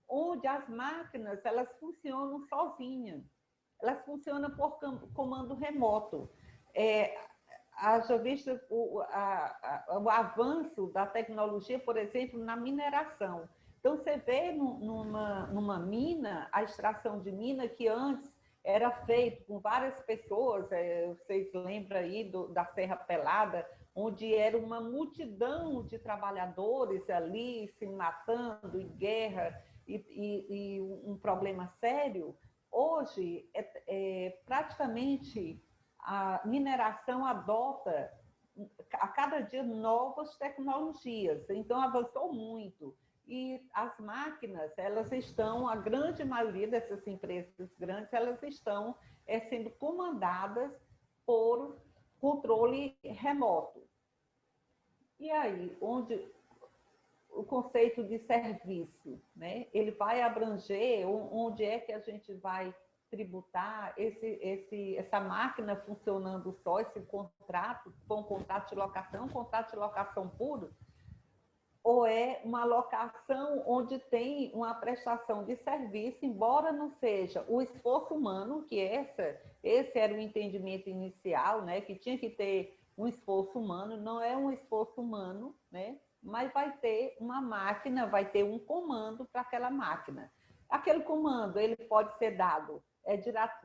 onde as máquinas elas funcionam sozinhas, elas funcionam por comando remoto. Haja visto o avanço da tecnologia, por exemplo, na mineração. Então, você vê numa mina, a extração de mina, que antes era feito com várias pessoas, vocês lembram aí da Serra Pelada, onde era uma multidão de trabalhadores ali se matando em guerra e um problema sério. Hoje, praticamente, a mineração adota a cada dia novas tecnologias, então avançou muito. E as máquinas, elas estão, a grande maioria dessas empresas grandes, elas estão sendo comandadas por controle remoto. E aí, onde o conceito de serviço, né? Ele vai abranger onde é que a gente vai tributar essa máquina funcionando só, esse contrato, foi um contrato de locação puro, ou é uma locação onde tem uma prestação de serviço, embora não seja o esforço humano, que esse era o entendimento inicial, né, que tinha que ter um esforço humano, não é um esforço humano, né, mas vai ter uma máquina, vai ter um comando para aquela máquina. Aquele comando, ele pode ser dado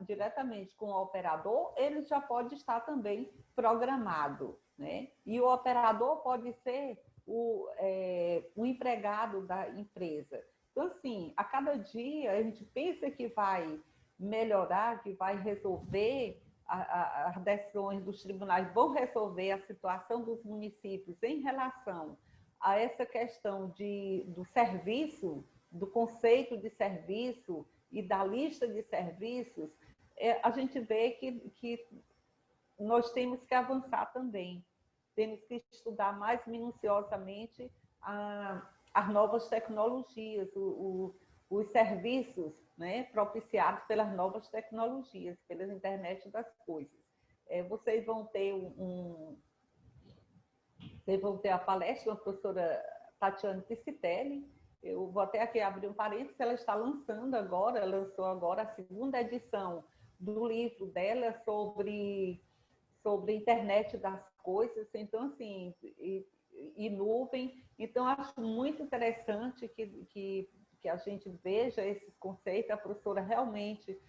diretamente com o operador, ele já pode estar também programado, né? E o operador pode ser o empregado da empresa. Então, assim, a cada dia a gente pensa que vai melhorar, que vai resolver, as decisões dos tribunais vão resolver a situação dos municípios em relação a essa questão do serviço, do conceito de serviço e da lista de serviços. A gente vê que nós temos que avançar também. Temos que estudar mais minuciosamente as novas tecnologias, os serviços, né, propiciados pelas novas tecnologias, pela internet das coisas. Vocês vão ter a palestra da professora Tatiane Piscitelli. Eu vou até aqui abrir um parênteses, ela está lançou agora a segunda edição do livro dela sobre a internet das coisas, então, assim, e nuvem. Então, acho muito interessante que a gente veja esses conceitos. A professora realmente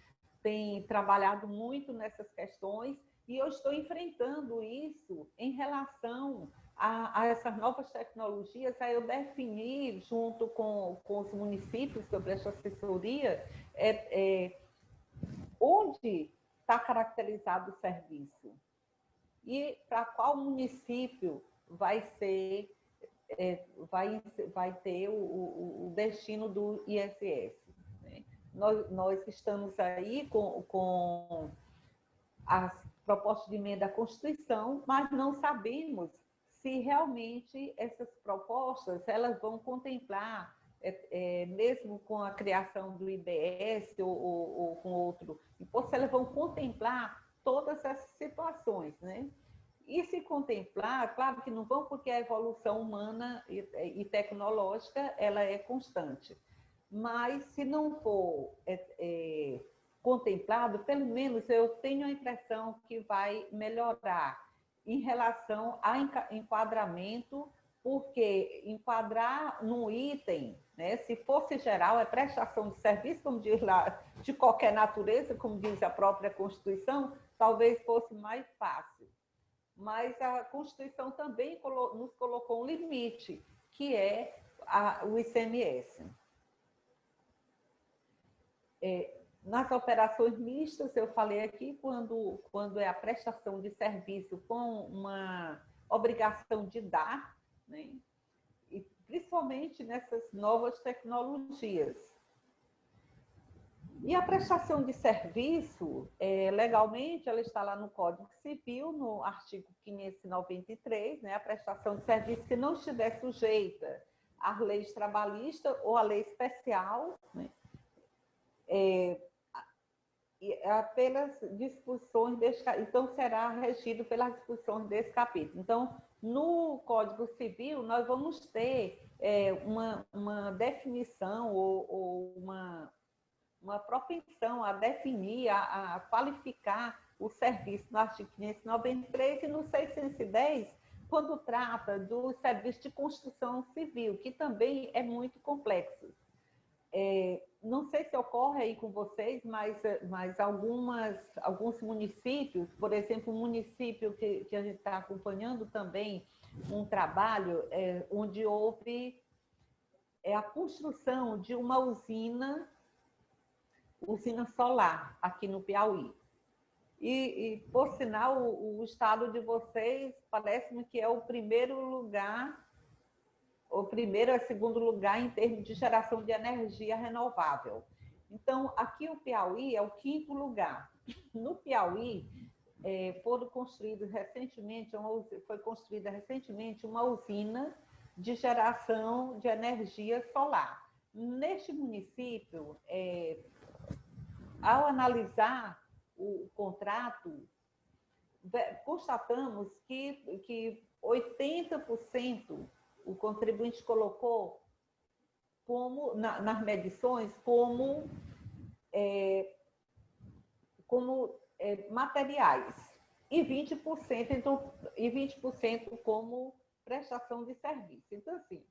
tem trabalhado muito nessas questões e eu estou enfrentando isso em relação a essas novas tecnologias. Aí eu defini, junto com os municípios que eu presto assessoria, onde está caracterizado o serviço e para qual município vai ter o destino do ISS. Né? Nós estamos aí com as propostas de emenda à Constituição, mas não sabemos se realmente essas propostas elas vão contemplar, mesmo com a criação do IBS ou com outro imposto, elas vão contemplar todas essas situações, né? E se contemplar, claro que não vão, porque a evolução humana e tecnológica ela é constante, mas se não for contemplado, pelo menos eu tenho a impressão que vai melhorar em relação a enquadramento, porque enquadrar num item, né, se fosse geral, é prestação de serviço, como diz lá, de qualquer natureza, como diz a própria Constituição, talvez fosse mais fácil. Mas a Constituição também nos colocou um limite, que é o ICMS. Nas operações mistas, eu falei aqui, quando é a prestação de serviço com uma obrigação de dar, né? E principalmente nessas novas tecnologias. E a prestação de serviço, legalmente, ela está lá no Código Civil, no artigo 593, né? A prestação de serviço que não estiver sujeita às leis trabalhistas ou à lei especial, né? Pelas disposições então será regido pelas disposições desse capítulo. Então, no Código Civil, nós vamos ter uma definição ou uma propensão a definir, a qualificar o serviço no artigo 593 e no 610, quando trata do serviço de construção civil, que também é muito complexo. Não sei se ocorre aí com vocês, mas alguns municípios, por exemplo, um município que a gente está acompanhando também um trabalho onde houve a construção de uma usina solar aqui no Piauí. E por sinal, o estado de vocês parece-me que é o primeiro lugar, o primeiro ou segundo lugar em termos de geração de energia renovável. Então, aqui o Piauí é o 5º lugar. No Piauí, foi construída recentemente uma usina de geração de energia solar. Neste município, ao analisar o contrato, constatamos que 80% o contribuinte colocou como, nas medições como materiais e 20% como prestação de serviço. Então, assim,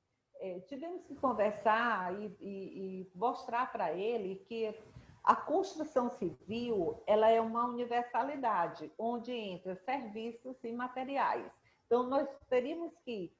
tivemos que conversar e mostrar para ele que a construção civil ela é uma universalidade, onde entra serviços e materiais. Então, nós teríamos que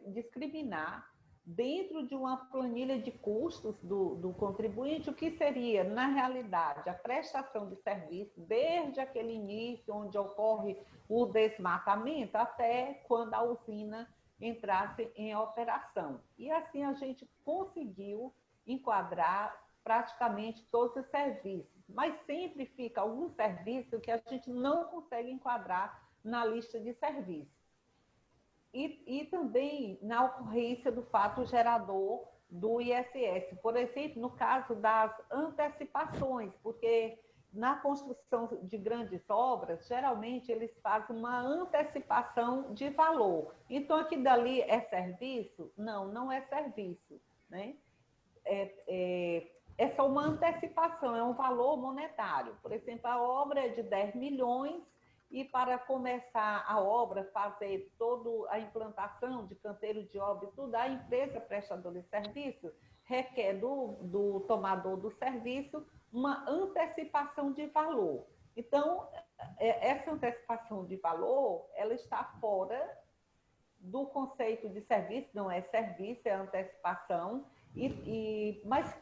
discriminar dentro de uma planilha de custos do contribuinte o que seria, na realidade, a prestação de serviço, desde aquele início onde ocorre o desmatamento até quando a usina entrasse em operação. E assim a gente conseguiu enquadrar praticamente todos os serviços, mas sempre fica algum serviço que a gente não consegue enquadrar na lista de serviços. E também na ocorrência do fato gerador do ISS. Por exemplo, no caso das antecipações, porque na construção de grandes obras, geralmente eles fazem uma antecipação de valor. Então, aqui dali é serviço? Não, não é serviço, né? É só uma antecipação, é um valor monetário. Por exemplo, a obra é de 10 milhões, e para começar a obra, fazer toda a implantação de canteiro de obra e tudo, a empresa prestadora de serviço requer do tomador do serviço uma antecipação de valor. Então, essa antecipação de valor, ela está fora do conceito de serviço, não é serviço, é antecipação. Mas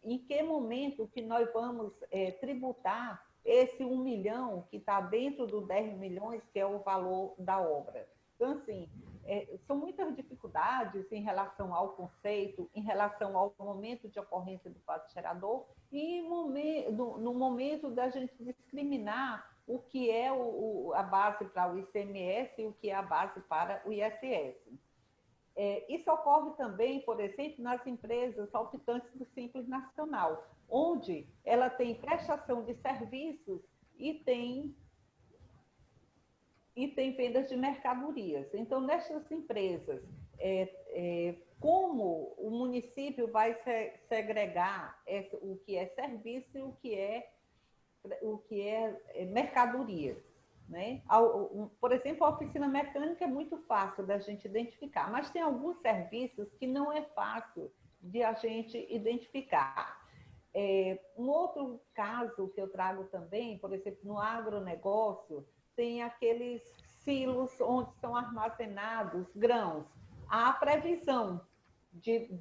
em que momento que nós vamos tributar esse 1 milhão que está dentro do 10 milhões, que é o valor da obra? Então, assim, são muitas dificuldades em relação ao conceito, em relação ao momento de ocorrência do fato gerador e no momento da gente discriminar o que é a base para o ICMS e o que é a base para o ISS. Isso ocorre também, por exemplo, nas empresas optantes do Simples Nacional, onde ela tem prestação de serviços e tem vendas de mercadorias. Então, nessas empresas, como o município vai segregar o que é serviço e o que é mercadorias, né? Por exemplo, a oficina mecânica é muito fácil da gente identificar, mas tem alguns serviços que não é fácil de a gente identificar. Um outro caso que eu trago também, por exemplo, no agronegócio, tem aqueles silos onde são armazenados grãos. Há previsão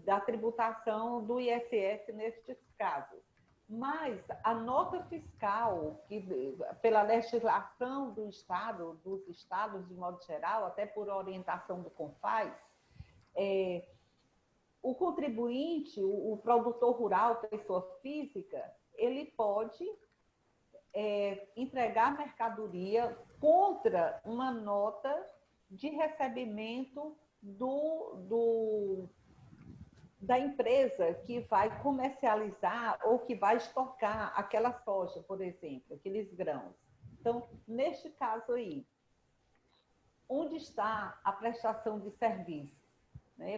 da tributação do ISS nestes casos. Mas a nota fiscal, que, pela legislação dos estados de modo geral, até por orientação do CONFAS, o contribuinte, o produtor rural, pessoa física, ele pode entregar mercadoria contra uma nota de recebimento da empresa que vai comercializar ou que vai estocar aquela soja, por exemplo, aqueles grãos. Então, neste caso aí, onde está a prestação de serviço?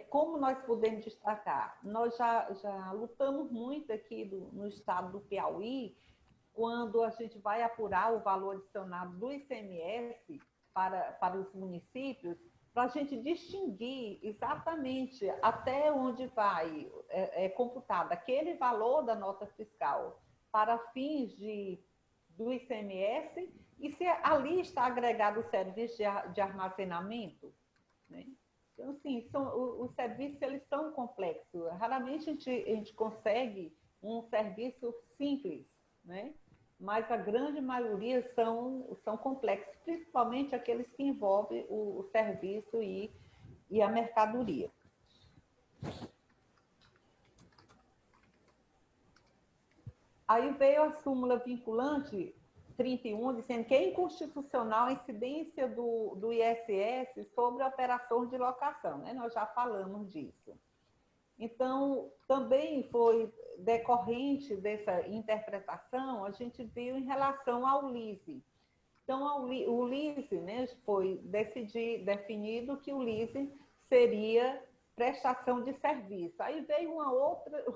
Como nós podemos destacar? Nós já lutamos muito aqui no estado do Piauí, quando a gente vai apurar o valor adicionado do ICMS para os municípios, para a gente distinguir exatamente até onde vai computado aquele valor da nota fiscal para fins do ICMS e se ali está agregado o serviço de armazenamento, né? Então, assim, os serviços eles são complexos. Raramente a gente consegue um serviço simples, né? Mas a grande maioria são complexos, principalmente aqueles que envolvem o serviço e a mercadoria. Aí veio a súmula vinculante 31, dizendo que é inconstitucional a incidência do ISS sobre a operação de locação, né? Nós já falamos disso. Então, também foi decorrente dessa interpretação, a gente viu em relação ao LISE. Então, o LISE, né, foi definido que o LISE seria prestação de serviço. Aí veio um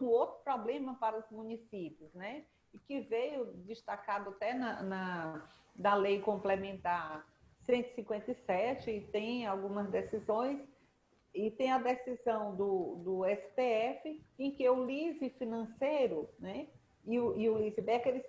outro problema para os municípios, né? E que veio destacado até da Lei Complementar 157, e tem algumas decisões, e tem a decisão do STF, em que o LISE financeiro, né, e o LISE-BEC, eles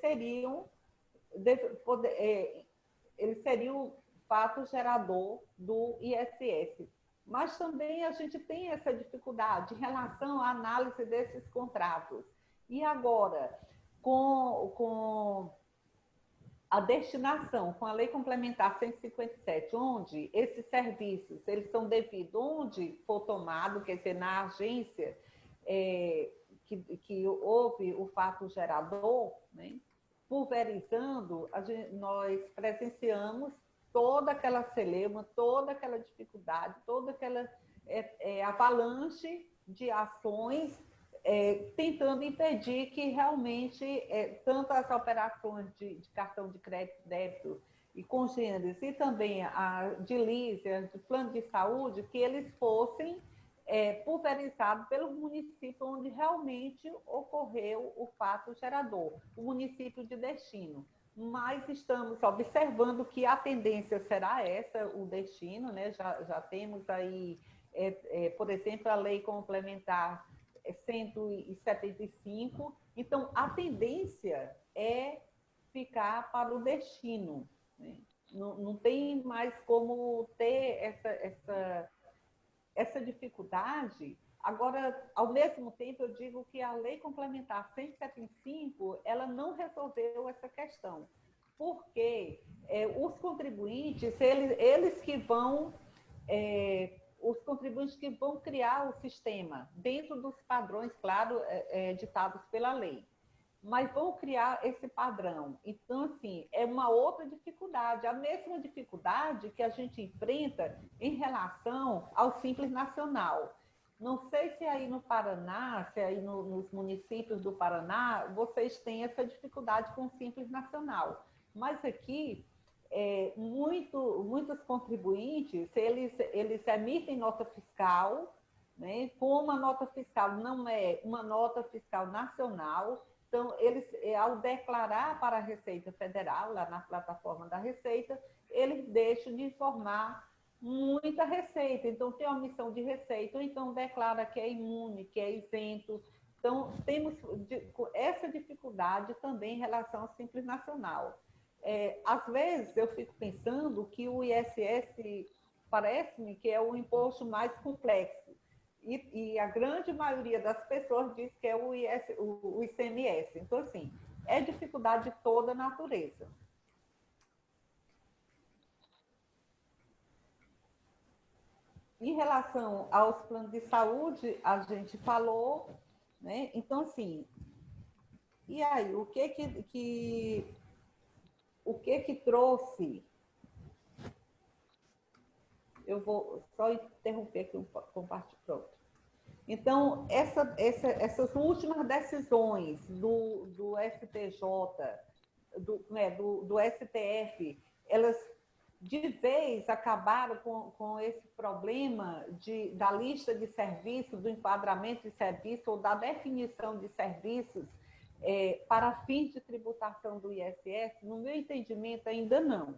seriam o fato gerador do ISS. Mas também a gente tem essa dificuldade em relação à análise desses contratos. E agora, com a destinação, com a Lei Complementar 157, onde esses serviços eles são devidos onde for tomado, quer dizer, na agência que houve o fato gerador, né? Pulverizando, nós presenciamos toda aquela celeuma, toda aquela dificuldade, toda aquela avalanche de ações tentando impedir que realmente tanto as operações de cartão de crédito, débito e congêneres, e também de LISE, de plano de saúde, que eles fossem pulverizados pelo município onde realmente ocorreu o fato gerador, o município de destino. Mas estamos observando que a tendência será essa, o destino, né? Já temos aí, por exemplo, a Lei Complementar 175. Então, a tendência é ficar para o destino, né? Não tem mais como ter essa dificuldade. Agora, ao mesmo tempo, eu digo que a Lei Complementar 175, ela não resolveu essa questão, porque os contribuintes, eles que vão... os contribuintes que vão criar o sistema dentro dos padrões, claro, ditados pela lei, mas vão criar esse padrão. Então, assim, é uma outra dificuldade, a mesma dificuldade que a gente enfrenta em relação ao Simples Nacional. Não sei se aí no Paraná, se aí nos municípios do Paraná, vocês têm essa dificuldade com o Simples Nacional. Mas aqui, muitos contribuintes, eles emitem nota fiscal, né? Como a nota fiscal não é uma nota fiscal nacional, então, eles, ao declarar para a Receita Federal, lá na plataforma da Receita, eles deixam de informar muita receita. Então, tem omissão de receita, ou então declara que é imune, que é isento. Então, temos essa dificuldade também em relação ao Simples Nacional. Às vezes, eu fico pensando que o ISS parece-me que é o imposto mais complexo. E a grande maioria das pessoas diz que é o ICMS. Então, assim, é dificuldade de toda natureza. Em relação aos planos de saúde, a gente falou, né? Então, assim, e aí, o que trouxe? Eu vou só interromper aqui um compartilhamento. Pronto. Então, essas últimas decisões do STJ, do STF, elas de vez acabaram com esse problema da lista de serviços, do enquadramento de serviços ou da definição de serviços para fins de tributação do ISS. No meu entendimento, ainda não.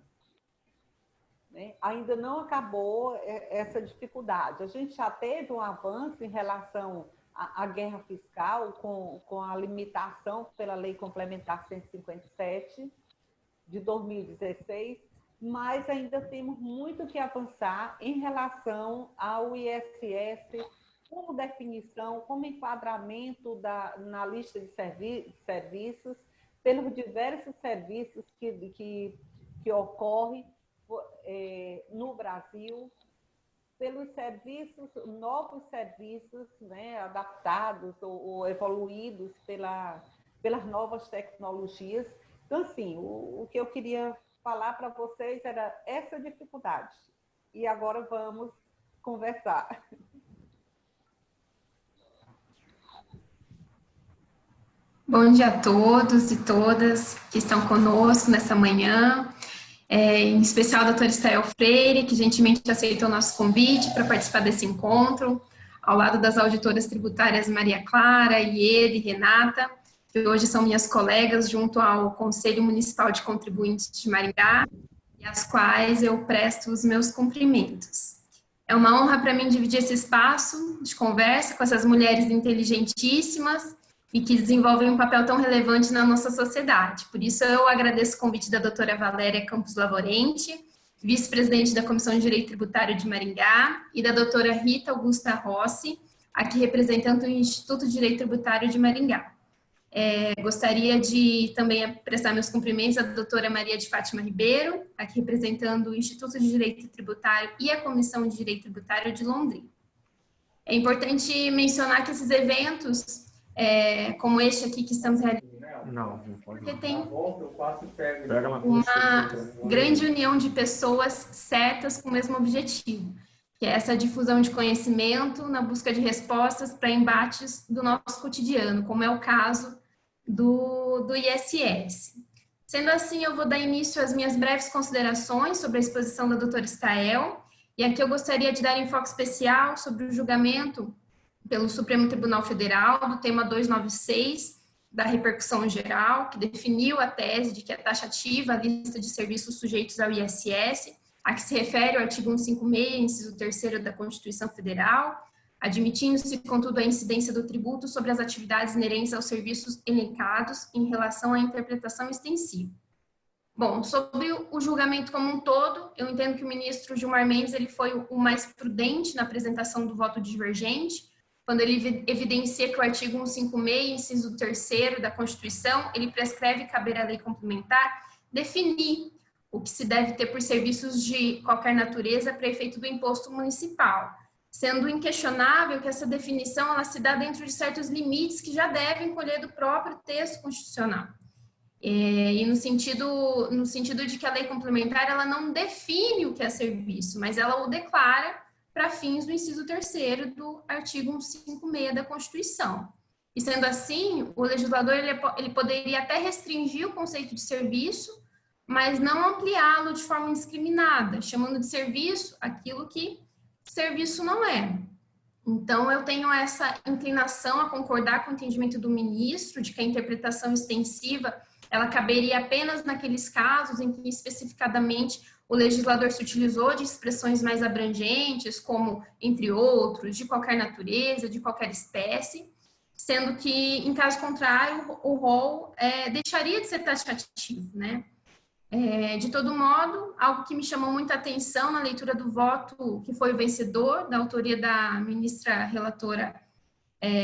Né? Ainda não acabou essa dificuldade. A gente já teve um avanço em relação à guerra fiscal com a limitação pela Lei Complementar 157 de 2016, mas ainda temos muito que avançar em relação ao ISS como definição, como enquadramento na lista de serviços, pelos diversos serviços que ocorrem no Brasil, pelos serviços, novos serviços, né, adaptados ou evoluídos pelas novas tecnologias. Então, assim, o que eu queria falar para vocês era essa dificuldade. E agora vamos conversar. Bom dia a todos e todas que estão conosco nessa manhã. Em especial a doutora Estael Freire, que gentilmente aceitou o nosso convite para participar desse encontro, ao lado das auditoras tributárias Maria Clara, Iede e Renata, que hoje são minhas colegas junto ao Conselho Municipal de Contribuintes de Maringá, e às quais eu presto os meus cumprimentos. É uma honra para mim dividir esse espaço de conversa com essas mulheres inteligentíssimas e que desenvolvem um papel tão relevante na nossa sociedade. Por isso, eu agradeço o convite da doutora Valéria Campos Lavorente, vice-presidente da Comissão de Direito Tributário de Maringá, e da doutora Rita Augusta Rossi, aqui representando o Instituto de Direito Tributário de Maringá. Gostaria de também prestar meus cumprimentos à doutora Maria de Fátima Ribeiro, aqui representando o Instituto de Direito Tributário e a Comissão de Direito Tributário de Londrina. É importante mencionar que esses eventos, como este aqui que estamos realizando, porque tem uma grande união de pessoas certas com o mesmo objetivo, que é essa difusão de conhecimento na busca de respostas para embates do nosso cotidiano, como é o caso do ISS. Sendo assim, eu vou dar início às minhas breves considerações sobre a exposição da doutora Estael, e aqui eu gostaria de dar enfoque especial sobre o julgamento pelo Supremo Tribunal Federal do tema 296 da repercussão geral, que definiu a tese de que é taxativa a lista de serviços sujeitos ao ISS, a que se refere o artigo 156, inciso 3º da Constituição Federal, admitindo-se, contudo, a incidência do tributo sobre as atividades inerentes aos serviços elencados em relação à interpretação extensiva. Bom, sobre o julgamento como um todo, eu entendo que o ministro Gilmar Mendes ele foi o mais prudente na apresentação do voto divergente, quando ele evidencia que o artigo 156, inciso 3º da Constituição, ele prescreve caber à lei complementar definir o que se deve ter por serviços de qualquer natureza para efeito do imposto municipal, sendo inquestionável que essa definição ela se dá dentro de certos limites que já devem colher do próprio texto constitucional. E no sentido de que a lei complementar ela não define o que é serviço, mas ela o declara para fins do inciso 3º do artigo 156 da Constituição. E sendo assim, o legislador ele poderia até restringir o conceito de serviço, mas não ampliá-lo de forma indiscriminada, chamando de serviço aquilo que serviço não é. Então, eu tenho essa inclinação a concordar com o entendimento do ministro de que a interpretação extensiva ela caberia apenas naqueles casos em que especificadamente o legislador se utilizou de expressões mais abrangentes, como entre outros, de qualquer natureza, de qualquer espécie, sendo que, em caso contrário, o rol deixaria de ser taxativo, né? De todo modo, algo que me chamou muita atenção na leitura do voto que foi o vencedor, da autoria da ministra relatora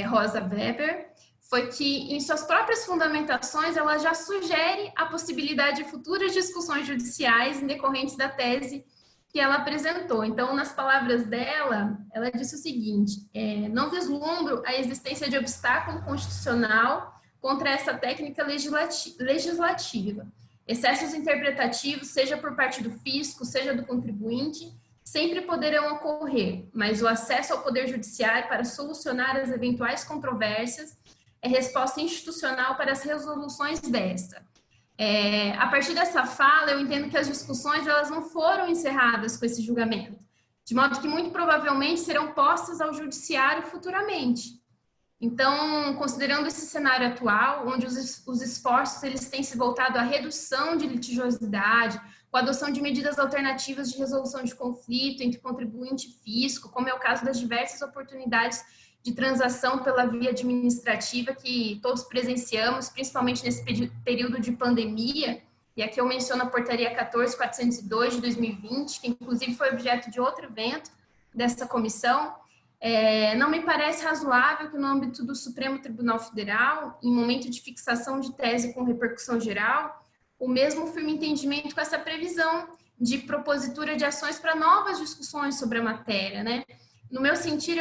Rosa Weber, foi que, em suas próprias fundamentações, ela já sugere a possibilidade de futuras discussões judiciais decorrentes da tese que ela apresentou. Então, nas palavras dela, ela disse o seguinte: não vislumbro a existência de obstáculo constitucional contra essa técnica legislativa. Excessos interpretativos, seja por parte do fisco, seja do contribuinte, sempre poderão ocorrer, mas o acesso ao Poder Judiciário para solucionar as eventuais controvérsias é resposta institucional para as resoluções desta. A partir dessa fala, eu entendo que as discussões elas não foram encerradas com esse julgamento, de modo que muito provavelmente serão postas ao Judiciário futuramente. Então, considerando esse cenário atual, onde os esforços eles têm se voltado à redução de litigiosidade, com a adoção de medidas alternativas de resolução de conflito entre contribuinte e fisco, como é o caso das diversas oportunidades de transação pela via administrativa que todos presenciamos, principalmente nesse período de pandemia, e aqui eu menciono a Portaria 14.402 de 2020, que inclusive foi objeto de outro evento dessa comissão. Não me parece razoável que no âmbito do Supremo Tribunal Federal, em momento de fixação de tese com repercussão geral, o mesmo firme entendimento com essa previsão de propositura de ações para novas discussões sobre a matéria, né? No meu sentido,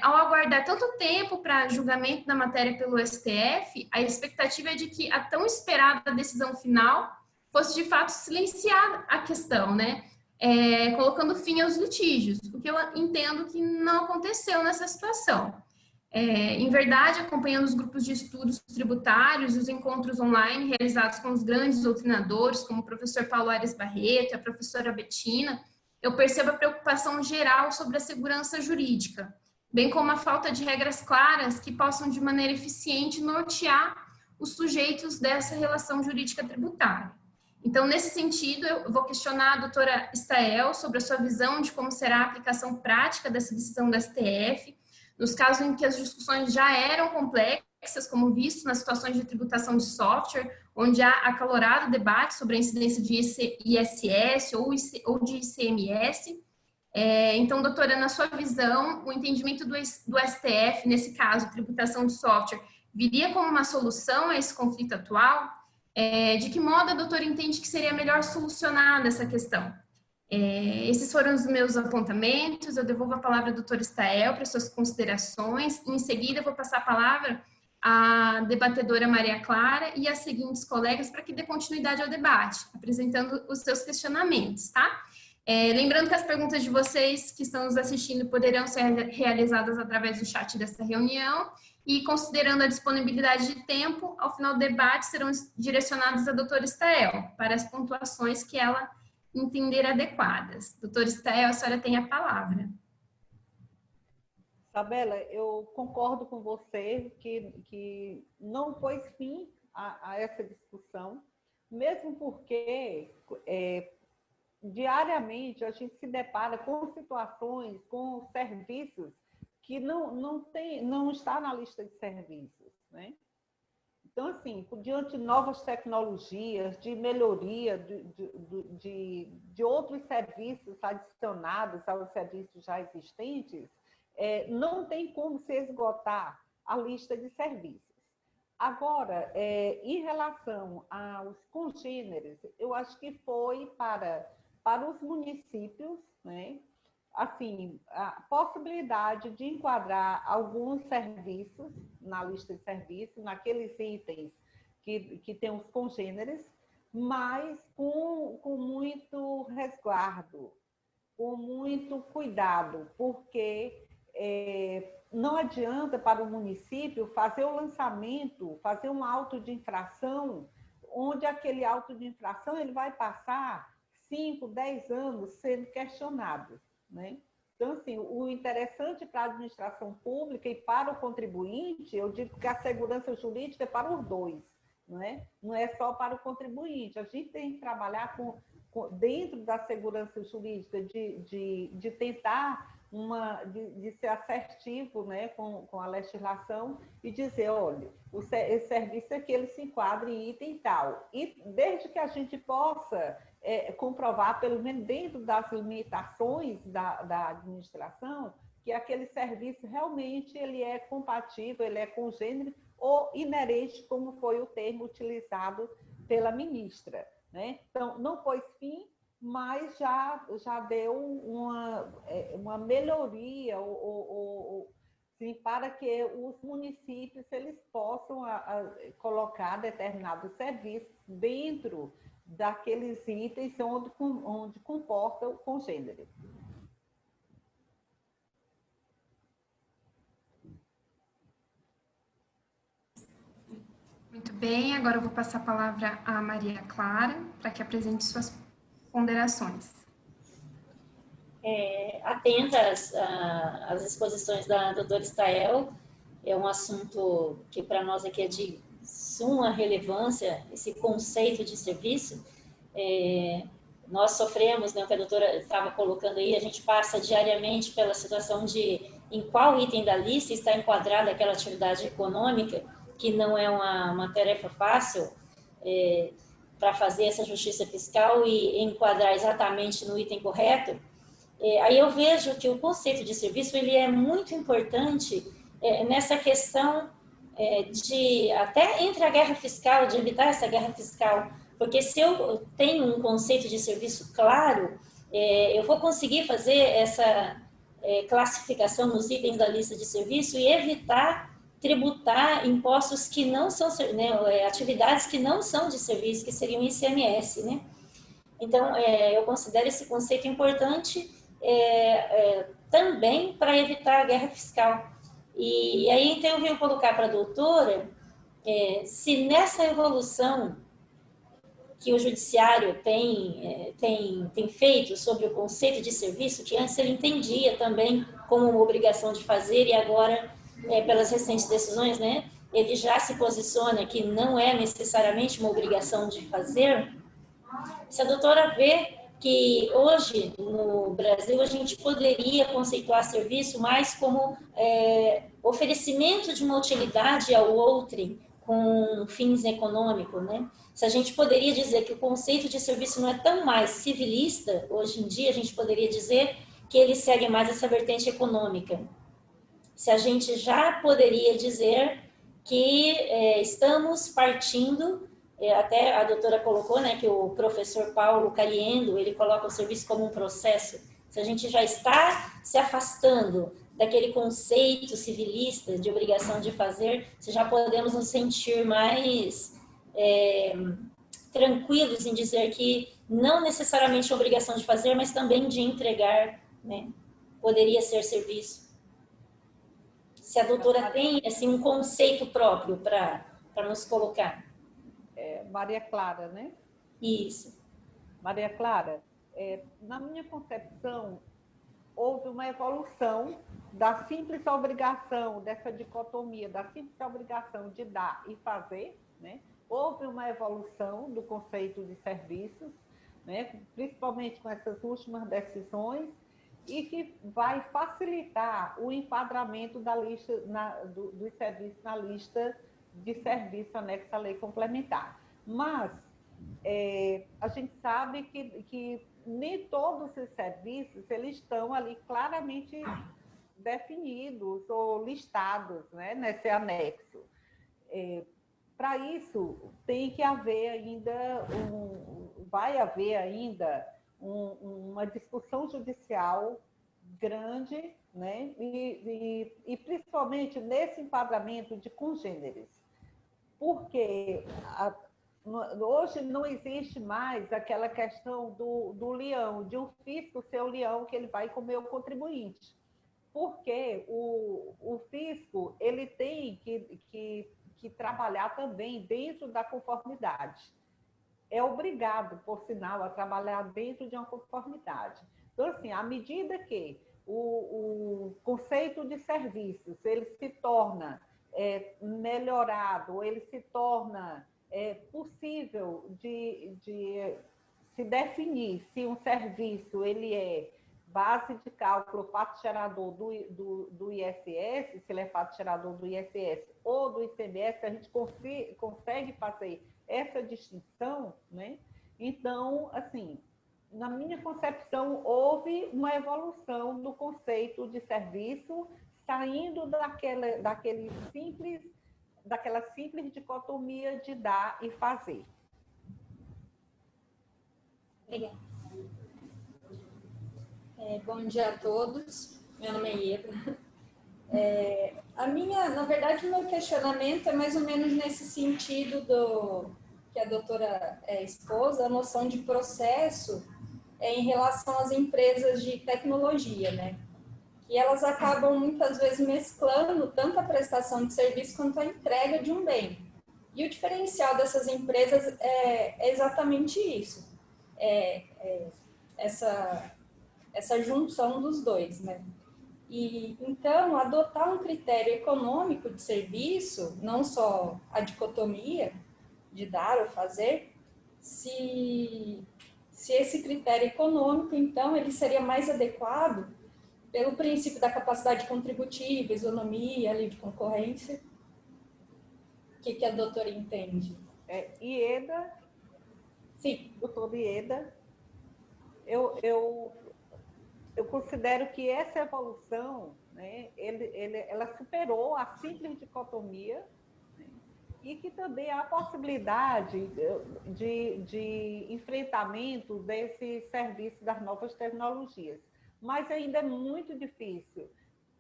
ao aguardar tanto tempo para julgamento da matéria pelo STF, a expectativa é de que a tão esperada decisão final fosse de fato silenciar a questão, né? Colocando fim aos litígios, o que eu entendo que não aconteceu nessa situação. Em verdade, acompanhando os grupos de estudos tributários e os encontros online realizados com os grandes doutrinadores, como o professor Paulo Aires Barreto e a professora Bettina, eu percebo a preocupação geral sobre a segurança jurídica, bem como a falta de regras claras que possam, de maneira eficiente, nortear os sujeitos dessa relação jurídica tributária. Então, nesse sentido, eu vou questionar a doutora Stael sobre a sua visão de como será a aplicação prática dessa decisão do STF, nos casos em que as discussões já eram complexas, como visto nas situações de tributação de software, onde há acalorado debate sobre a incidência de ISS ou de ICMS. Então, doutora, na sua visão, o entendimento do STF, nesse caso, tributação de software, viria como uma solução a esse conflito atual? De que modo a doutora entende que seria melhor solucionar essa questão? Esses foram os meus apontamentos. Eu devolvo a palavra à doutora Stael para suas considerações. Em seguida, eu vou passar a palavra à debatedora Maria Clara e às seguintes colegas para que dê continuidade ao debate, apresentando os seus questionamentos, tá? Lembrando que as perguntas de vocês que estão nos assistindo poderão ser realizadas através do chat dessa reunião e, considerando a disponibilidade de tempo, ao final do debate serão direcionadas à doutora Stael para as pontuações que ela entender adequadas. Doutora Stael, a senhora tem a palavra. Isabela, eu concordo com você que não pôs fim a essa discussão, mesmo porque diariamente a gente se depara com situações, com serviços que não está na lista de serviços, né? Então, assim, diante de novas tecnologias, de melhoria de outros serviços adicionados aos serviços já existentes, não tem como se esgotar a lista de serviços. Agora, em relação aos congêneres, eu acho que foi para os municípios, né? Assim, a possibilidade de enquadrar alguns serviços na lista de serviços, naqueles itens que tem os congêneres, mas com muito resguardo, com muito cuidado, porque não adianta para o município fazer o lançamento, fazer um auto de infração onde aquele auto de infração ele vai passar 5, 10 anos sendo questionado, né? Então, assim, o interessante para a administração pública e para o contribuinte, eu digo que a segurança jurídica é para os dois, não é? Não é só para o contribuinte. A gente tem que trabalhar dentro da segurança jurídica, de tentar de ser assertivo, né, com a legislação e dizer, olha, esse serviço aqui ele se enquadra em item tal. E desde que a gente possa comprovar, pelo menos dentro das limitações da administração, que aquele serviço realmente ele é compatível, ele é congênere ou inerente, como foi o termo utilizado pela ministra, né? Então, não pôs fim, mas já deu uma melhoria sim, para que os municípios eles possam colocar determinados serviços dentro daqueles itens onde comporta o congênere. Muito bem, agora eu vou passar a palavra à Maria Clara para que apresente suas ponderações. Atenta às exposições da doutora Estael, é um assunto que para nós aqui é de suma relevância, esse conceito de serviço. Nós sofremos, né, o que a doutora estava colocando aí, a gente passa diariamente pela situação de em qual item da lista está enquadrada aquela atividade econômica, que não é uma tarefa fácil para fazer essa justiça fiscal e enquadrar exatamente no item correto. Aí eu vejo que o conceito de serviço ele é muito importante nessa questão de até entre a guerra fiscal, de evitar essa guerra fiscal, porque se eu tenho um conceito de serviço claro, eu vou conseguir fazer essa classificação nos itens da lista de serviço e evitar tributar impostos que não são, né, atividades que não são de serviço, que seriam ICMS, né? Então, eu considero esse conceito importante também para evitar a guerra fiscal. E aí, então, eu venho colocar para a doutora se nessa evolução que o judiciário tem feito sobre o conceito de serviço, que antes ele entendia também como uma obrigação de fazer e agora, pelas recentes decisões, né, ele já se posiciona que não é necessariamente uma obrigação de fazer. Se a doutora vê que hoje, no Brasil, a gente poderia conceituar serviço mais como oferecimento de uma utilidade ao outrem com fins econômicos, né? Se a gente poderia dizer que o conceito de serviço não é tão mais civilista, hoje em dia a gente poderia dizer que ele segue mais essa vertente econômica. Se a gente já poderia dizer que estamos partindo, até a doutora colocou, né, que o professor Paulo Caliendo, ele coloca o serviço como um processo. Se a gente já está se afastando daquele conceito civilista de obrigação de fazer, se já podemos nos sentir mais tranquilos em dizer que não necessariamente a obrigação de fazer, mas também de entregar, né, poderia ser serviço. Se a doutora tem assim, um conceito próprio para nos colocar. Maria Clara, né? Isso. Maria Clara, na minha concepção, houve uma evolução da simples obrigação, dessa dicotomia, da simples obrigação de dar e fazer, né? Houve uma evolução do conceito de serviços, né? Principalmente com essas últimas decisões, e que vai facilitar o enquadramento da lista dos serviços na lista de serviço anexa à lei complementar. Mas a gente sabe que nem todos os serviços eles estão ali claramente definidos ou listados, né, nesse anexo. Para isso, tem que haver ainda vai haver ainda uma discussão judicial grande, né? E principalmente nesse enquadramento de congêneres, porque hoje não existe mais aquela questão do leão, de um fisco ser o leão que ele vai comer o contribuinte, porque o fisco ele tem que trabalhar também dentro da conformidade. é obrigado, por sinal, a trabalhar dentro de uma conformidade. Então, assim, à medida que o conceito de serviços ele se torna melhorado, ele se torna possível de se definir se um serviço ele é base de cálculo, fato gerador do ISS, se ele é fato gerador do ISS ou do ICMS, a gente consegue fazer essa distinção, né? Então, assim, na minha concepção, houve uma evolução do conceito de serviço, saindo daquela simples dicotomia de dar e fazer. Obrigada. Bom dia a todos. Meu nome é Ieda. Na verdade, o meu questionamento é mais ou menos nesse sentido do que a doutora expôs, a noção de processo em relação às empresas de tecnologia, né? E elas acabam muitas vezes mesclando tanto a prestação de serviço quanto a entrega de um bem. E o diferencial dessas empresas é exatamente isso, essa junção dos dois, né? E então adotar um critério econômico de serviço, não só a dicotomia de dar ou fazer, se esse critério econômico, então, ele seria mais adequado pelo princípio da capacidade contributiva, isonomia, livre concorrência. O que a doutora entende? Ieda? Sim. Doutora Ieda, eu considero que essa evolução, né, ela superou a simples dicotomia, né, e que também há a possibilidade de enfrentamento desse serviço das novas tecnologias. Mas ainda é muito difícil.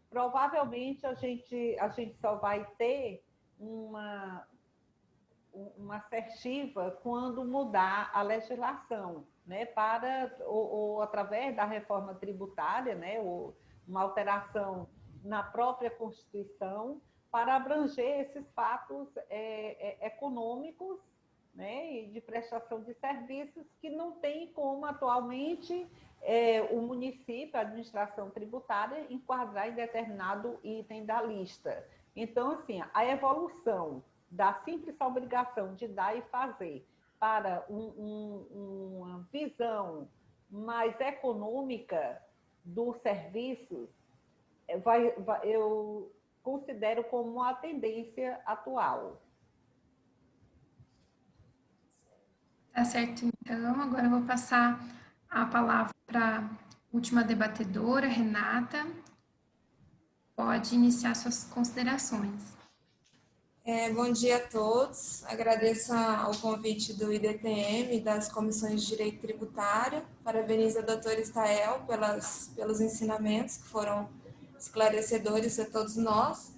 Provavelmente a gente só vai ter uma assertiva quando mudar a legislação, né, ou através da reforma tributária, né, ou uma alteração na própria Constituição para abranger esses fatos econômicos, né, e de prestação de serviços que não tem como atualmente o município, a administração tributária, enquadrar em determinado item da lista. Então, assim, a evolução da simples obrigação de dar e fazer para uma visão mais econômica do serviço, eu considero como uma tendência atual. Tá certo, então. Agora eu vou passar a palavra para a última debatedora, Renata. Pode iniciar suas considerações. Bom dia a todos. Agradeço ao convite do IDTM e das comissões de Direito Tributário. Parabenizo a doutora Estael pelos ensinamentos que foram esclarecedores a todos nós.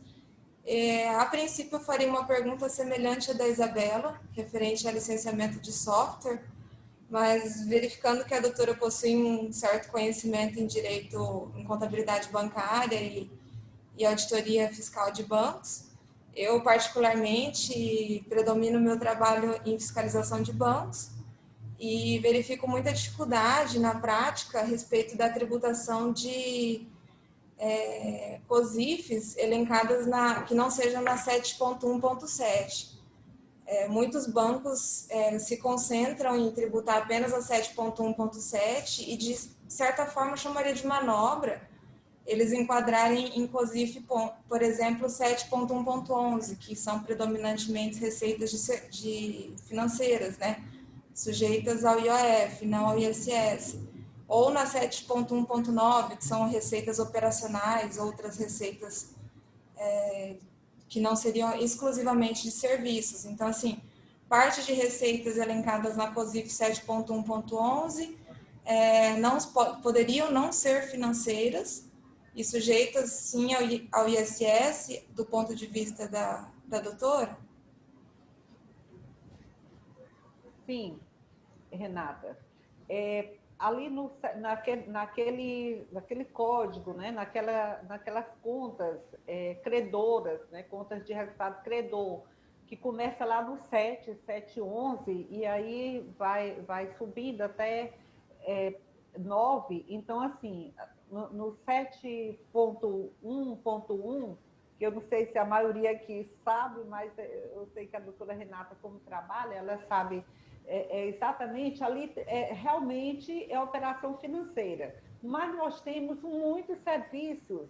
A princípio, eu faria uma pergunta semelhante à da Isabela, referente ao licenciamento de software, mas verificando que a doutora possui um certo conhecimento em direito, em contabilidade bancária e auditoria fiscal de bancos, eu, particularmente, predomino meu trabalho em fiscalização de bancos e verifico muita dificuldade na prática a respeito da tributação de COSIFs elencadas que não sejam na 7.1.7. Muitos bancos se concentram em tributar apenas a 7.1.7 e, de certa forma, chamaria de manobra eles enquadrarem em COSIF, por exemplo, 7.1.11, que são predominantemente receitas de financeiras, né, sujeitas ao IOF, não ao ISS. Ou na 7.1.9, que são receitas operacionais, outras receitas que não seriam exclusivamente de serviços. Então, assim, parte de receitas elencadas na COSIF 7.1.11 poderiam não ser financeiras, e sujeitas, sim, ao ISS, do ponto de vista da doutora? Sim, Renata. Ali naquele código, né, naquelas contas credoras, né, contas de resultado credor, que começa lá no 711, e aí vai subindo até 9. Então, assim, no 7.1.1, que eu não sei se a maioria aqui sabe, mas eu sei que a doutora Renata, como trabalha, ela sabe exatamente, ali realmente é operação financeira. Mas nós temos muitos serviços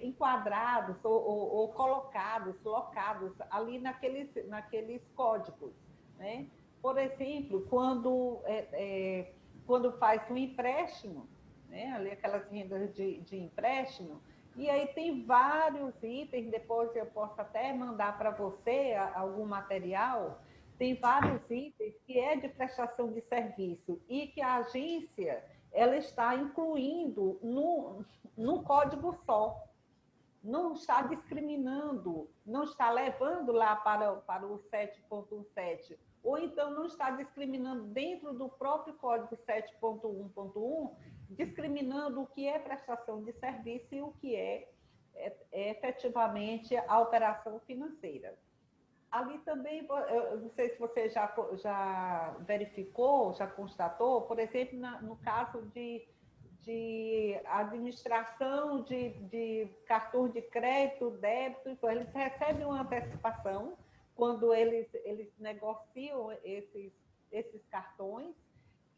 enquadrados ou colocados, locados ali naqueles códigos, né? Por exemplo, quando faz um empréstimo, né? Ali aquelas rendas de empréstimo, e aí tem vários itens, depois eu posso até mandar para você algum material, tem vários itens que é de prestação de serviço e que a agência ela está incluindo num código só. Não está discriminando, não está levando lá para o 7.17, ou então não está discriminando dentro do próprio código 7.1.1, discriminando o que é prestação de serviço e o que é efetivamente a operação financeira. Ali também, eu não sei se você já verificou, já constatou, por exemplo, no caso de administração de cartão de crédito, débito, então, eles recebem uma antecipação quando eles negociam esses cartões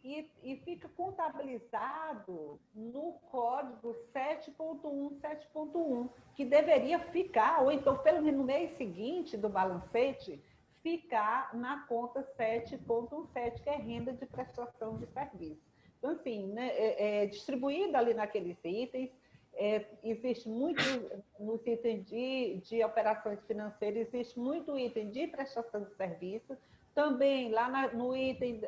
e fica contabilizado no código 7.1, que deveria ficar, ou então pelo menos no mês seguinte do balancete, ficar na conta 7.17, que é renda de prestação de serviço. Então, assim, né, distribuído ali naqueles itens, existe muito, nos itens de operações financeiras, existe muito item de prestação de serviço, também lá no item,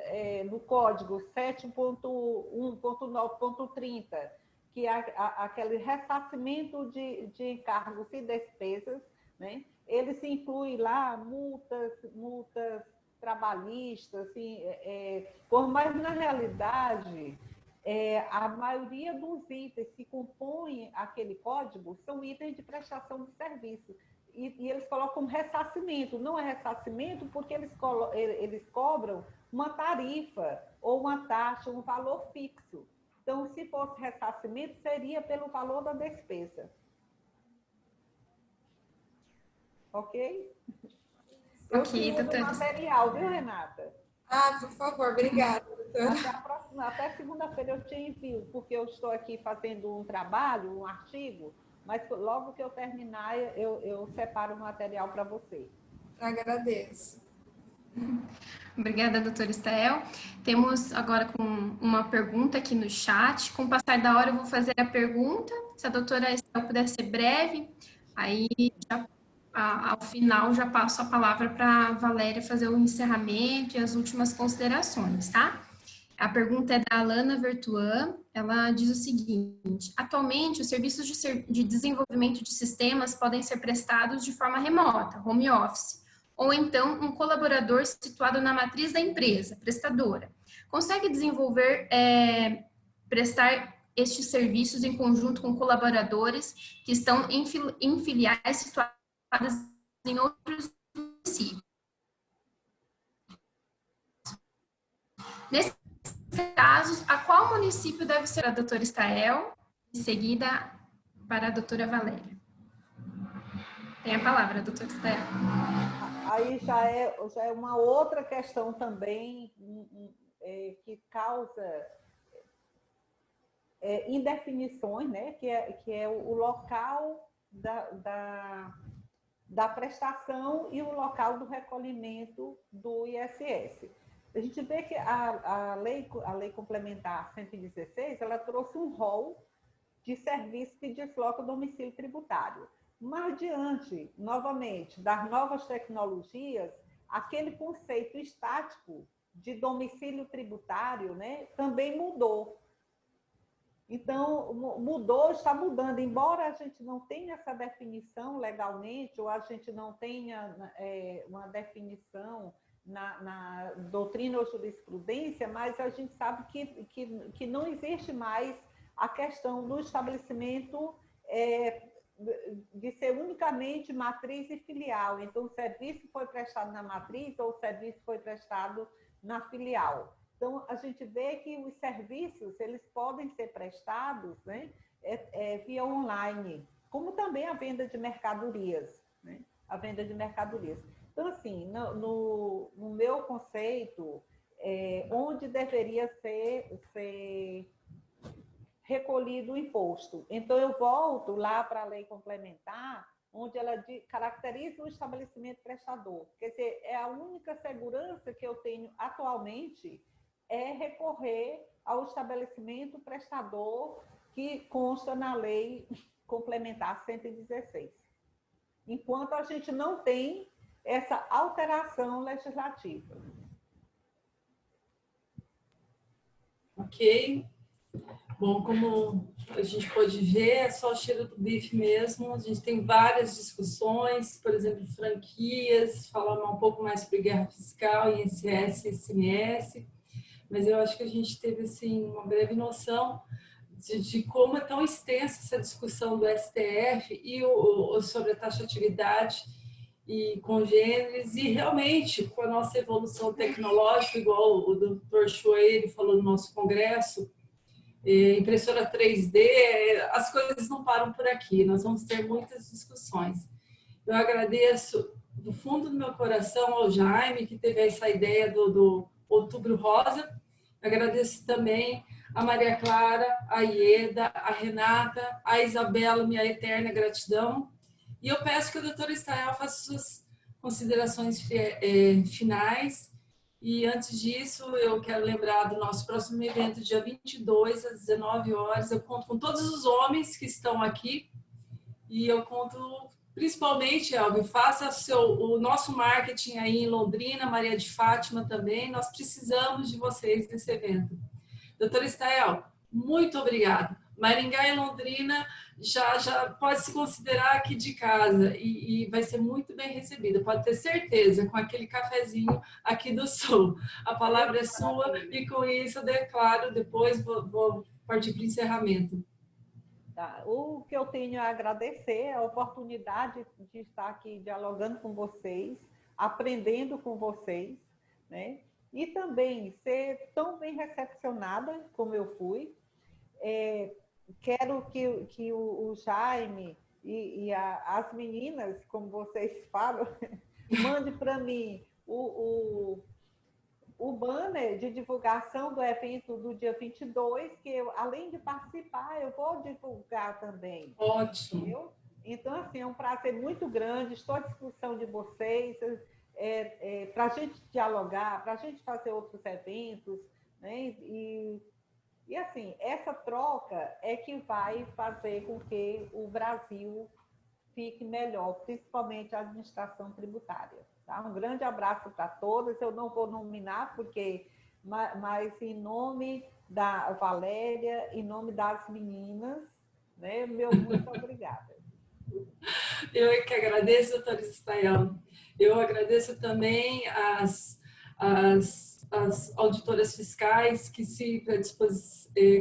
no código 7.1.9.30, que é aquele ressarcimento de encargos e despesas, né? Ele se inclui lá multas trabalhistas, assim, mas na realidade, a maioria dos itens que compõem aquele código são itens de prestação de serviço. E eles colocam ressarcimento. Não é ressarcimento porque eles cobram uma tarifa ou uma taxa, um valor fixo. Então, se fosse ressarcimento, seria pelo valor da despesa. Ok? Eu te mando o material, viu, Renata? Ah, por favor, obrigada, doutora. Até segunda-feira eu te envio, porque eu estou aqui fazendo um trabalho, um artigo, mas logo que eu terminar, eu separo o material para você. Agradeço. Obrigada, doutora Estael. Temos agora com uma pergunta aqui no chat. Com o passar da hora, eu vou fazer a pergunta. Se a doutora Estael puder ser breve, aí ao final já passo a palavra para a Valéria fazer o encerramento e as últimas considerações, tá? A pergunta é da Alana Vertuan. Ela diz o seguinte: atualmente, os serviços de desenvolvimento de sistemas podem ser prestados de forma remota, home office, ou então um colaborador situado na matriz da empresa, prestadora, consegue prestar estes serviços em conjunto com colaboradores que estão em filiais situadas em outros municípios. Nesses casos, a qual município deve ser a doutora Estael, em seguida para a doutora Valéria? Tem a palavra, doutora Estael. Aí já é uma outra questão também que causa indefinições, né? que é o local da prestação e o local do recolhimento do ISS. A gente vê que a lei complementar 116, ela trouxe um rol de serviços que deslocam o domicílio tributário. Mas, diante, novamente, das novas tecnologias, aquele conceito estático de domicílio tributário, né, também mudou. Então, está mudando. Embora a gente não tenha essa definição legalmente, ou a gente não tenha uma definição na doutrina ou jurisprudência, mas a gente sabe que não existe mais a questão do estabelecimento de ser unicamente matriz e filial. Então, o serviço foi prestado na matriz ou o serviço foi prestado na filial. Então, a gente vê que os serviços, eles podem ser prestados, né, via online, como também a venda de mercadorias, né, a venda de mercadorias. Então, assim, no meu conceito, onde deveria ser recolhido o imposto. Então, eu volto lá para a lei complementar, onde ela caracteriza o estabelecimento prestador. Quer dizer, é a única segurança que eu tenho atualmente é recorrer ao estabelecimento prestador que consta na lei complementar 116. Enquanto a gente não tem essa alteração legislativa. Ok. Bom, como a gente pode ver, é só o cheiro do bife mesmo. A gente tem várias discussões, por exemplo, franquias, falar um pouco mais sobre guerra fiscal, INSS, ICMS, mas eu acho que a gente teve assim, uma breve noção de como é tão extensa essa discussão do STF e sobre a taxatividade e congêneres, e realmente, com a nossa evolução tecnológica, igual o Dr. Choeire falou no nosso congresso, impressora 3D, as coisas não param por aqui, nós vamos ter muitas discussões. Eu agradeço do fundo do meu coração ao Jaime, que teve essa ideia do Outubro Rosa. Eu agradeço também a Maria Clara, a Ieda, a Renata, a Isabela, minha eterna gratidão. E eu peço que o doutor Estael faça suas considerações finais. E antes disso, eu quero lembrar do nosso próximo evento, dia 22, às 19 horas. Eu conto com todos os homens que estão aqui. E eu conto, principalmente, Elvio, faça o nosso marketing aí em Londrina, Maria de Fátima também. Nós precisamos de vocês nesse evento. Doutora Estael, muito obrigada. Maringá e Londrina já pode se considerar aqui de casa e vai ser muito bem recebida, pode ter certeza, com aquele cafezinho aqui do Sul. A palavra é sua e com isso eu declaro, depois vou partir para o encerramento. Tá. O que eu tenho a agradecer é a oportunidade de estar aqui dialogando com vocês, aprendendo com vocês, né? E também ser tão bem recepcionada como eu fui. Quero que o Jaime e as meninas, como vocês falam, mande para mim o banner de divulgação do evento do dia 22, que eu, além de participar, eu vou divulgar também. Ótimo. Entendeu? Então, assim, é um prazer muito grande, estou à disposição de vocês, para a gente dialogar, para a gente fazer outros eventos, né? E assim, essa troca é que vai fazer com que o Brasil fique melhor, principalmente a administração tributária. Tá? Um grande abraço para todas. Eu não vou nominar, mas em nome da Valéria, em nome das meninas, né? Meu muito obrigada. Eu que agradeço, doutora Estael. Eu agradeço também as auditoras fiscais que se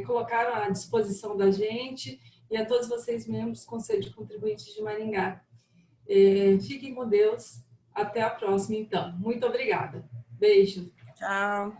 colocaram à disposição da gente e a todos vocês, membros do Conselho de Contribuintes de Maringá. Fiquem com Deus. Até a próxima, então. Muito obrigada. Beijo. Tchau.